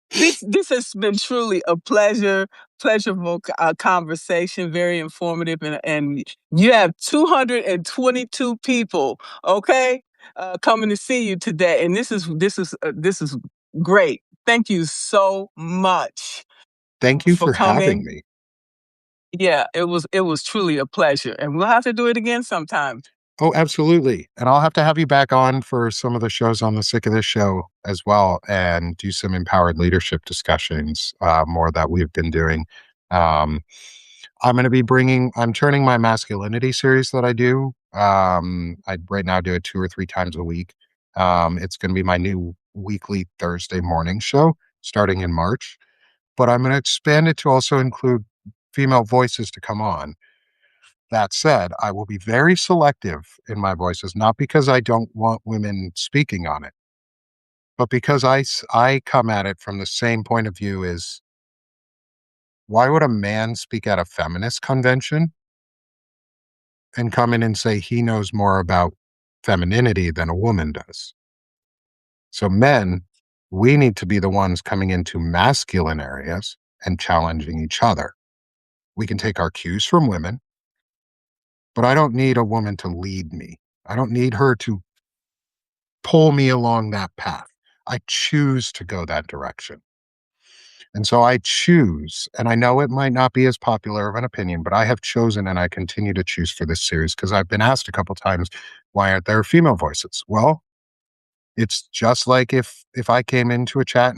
This has been truly a pleasurable conversation, very informative, and you have 222 people, okay, coming to see you today, and this is great. Thank you so much Thank you for for having coming. me. Yeah, it was truly a pleasure, and we'll have to do it again sometime. Oh, absolutely, and I'll have to have you back on for some of the shows on the Sick of This show as well and do some empowered leadership discussions, more that we've been doing. Um, I'm turning my masculinity series that I do. I right now do it 2 or 3 times a week. It's gonna be my new weekly Thursday morning show starting in March, but I'm gonna expand it to also include female voices to come on. That said, I will be very selective in my voices, not because I don't want women speaking on it, but because I come at it from the same point of view as why would a man speak at a feminist convention and come in and say he knows more about femininity than a woman does? So men, we need to be the ones coming into masculine areas and challenging each other. We can take our cues from women, but I don't need a woman to lead me. I don't need her to pull me along that path. I choose to go that direction. And so I choose, and I know it might not be as popular of an opinion, but I have chosen and I continue to choose for this series because I've been asked a couple times, why aren't there female voices? Well, it's just like if I came into a chat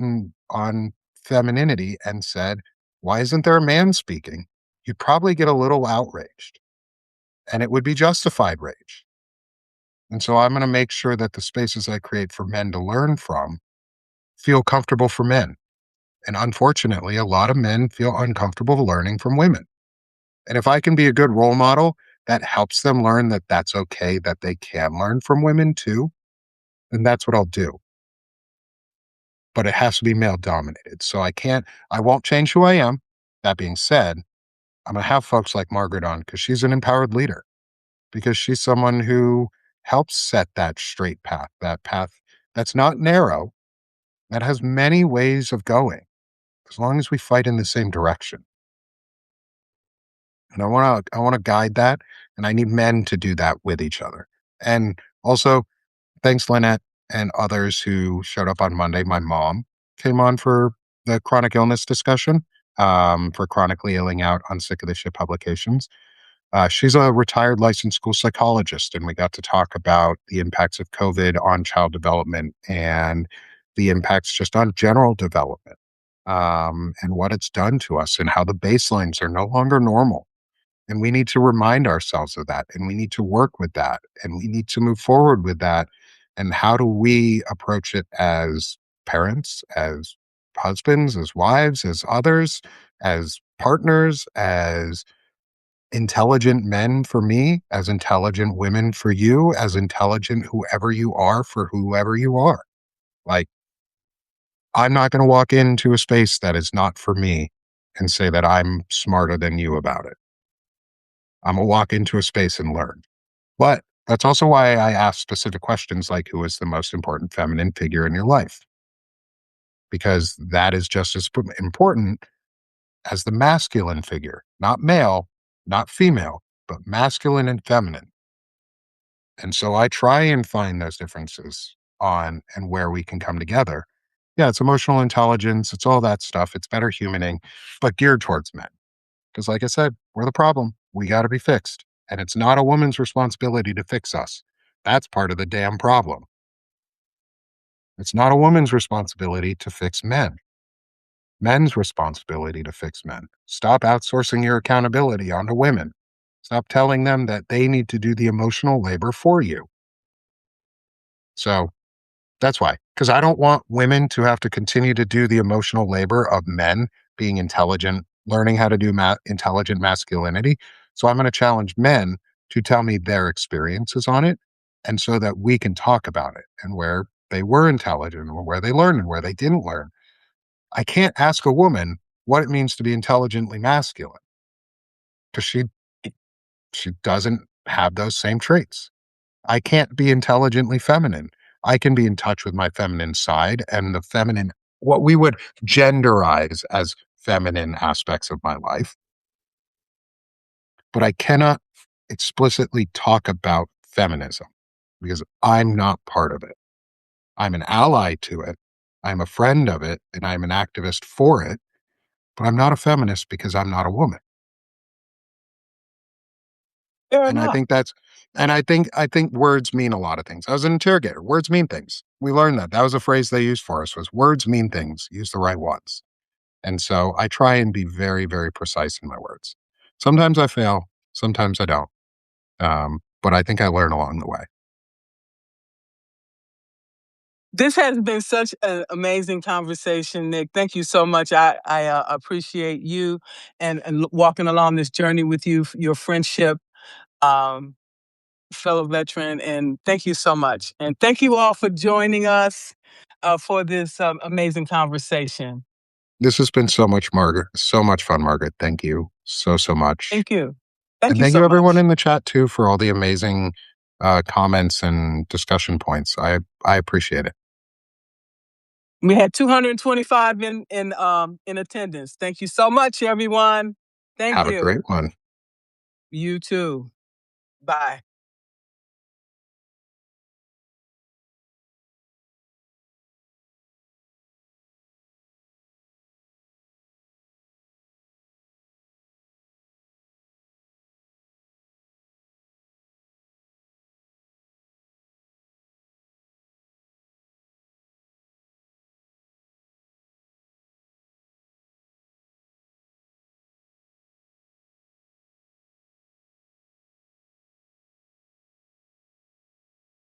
on femininity and said, why isn't there a man speaking? You'd probably get a little outraged and it would be justified rage. And so I'm going to make sure that the spaces I create for men to learn from feel comfortable for men. And unfortunately, a lot of men feel uncomfortable learning from women. And if I can be a good role model that helps them learn that that's okay, that they can learn from women too, then that's what I'll do. But it has to be male dominated. So I won't change who I am. That being said, I'm going to have folks like Margaret on because she's an empowered leader, because she's someone who helps set that straight path, that path that's not narrow, that has many ways of going, as long as we fight in the same direction. And I wanna guide that, and I need men to do that with each other. And also, thanks, Lynette and others who showed up on Monday. My mom came on for the chronic illness discussion, for chronically illing out on Sick of This Shit publications. She's a retired licensed school psychologist, and we got to talk about the impacts of COVID on child development and the impacts just on general development, and what it's done to us and how the baselines are no longer normal. And we need to remind ourselves of that, and we need to work with that, and we need to move forward with that. And how do we approach it as parents, as husbands, as wives, as others, as partners, as intelligent men for me, as intelligent women for you, as intelligent whoever you are for whoever you are? Like, I'm not going to walk into a space that is not for me and say that I'm smarter than you about it. I'm going to walk into a space and learn. But that's also why I ask specific questions like who is the most important feminine figure in your life? Because that is just as important as the masculine figure, not male, not female, but masculine and feminine. And so I try and find those differences on and where we can come together. Yeah, it's emotional intelligence, it's all that stuff, it's better humaning, but geared towards men. Because, like I said, we're the problem. We got to be fixed. And it's not a woman's responsibility to fix us. That's part of the damn problem. It's not a woman's responsibility to fix men. Men's responsibility to fix men. Stop outsourcing your accountability onto women. Stop telling them that they need to do the emotional labor for you. So that's why, because I don't want women to have to continue to do the emotional labor of men being intelligent, learning how to do intelligent masculinity. So I'm going to challenge men to tell me their experiences on it. And so that we can talk about it and where they were intelligent or where they learned and where they didn't learn. I can't ask a woman what it means to be intelligently masculine because she doesn't have those same traits. I can't be intelligently feminine. I can be in touch with my feminine side and the feminine, what we would genderize as feminine aspects of my life, but I cannot explicitly talk about feminism because I'm not part of it. I'm an ally to it. I'm a friend of it and I'm an activist for it, but I'm not a feminist because I'm not a woman. Fair And I enough. think that's and I think words mean a lot of things. I was an interrogator. Words mean things. We learned that. That was a phrase they used for us was words mean things. Use the right ones. And so I try and be very, very precise in my words. Sometimes I fail, sometimes I don't. But I think I learn along the way. This has been such an amazing conversation, Nick. Thank you so much. I appreciate you and walking along this journey with you, your friendship, um, fellow veteran. And thank you so much. And thank you all for joining us for this amazing conversation. This has been so much, Margaret. So much fun, Margaret. Thank you so, so much. Thank you. Thank And you thank so you, everyone much. in the chat, too, for all the amazing comments and discussion points. I appreciate it. We had 225 in attendance. Thank you so much, everyone. Thank Have a you. great one. You too. Bye.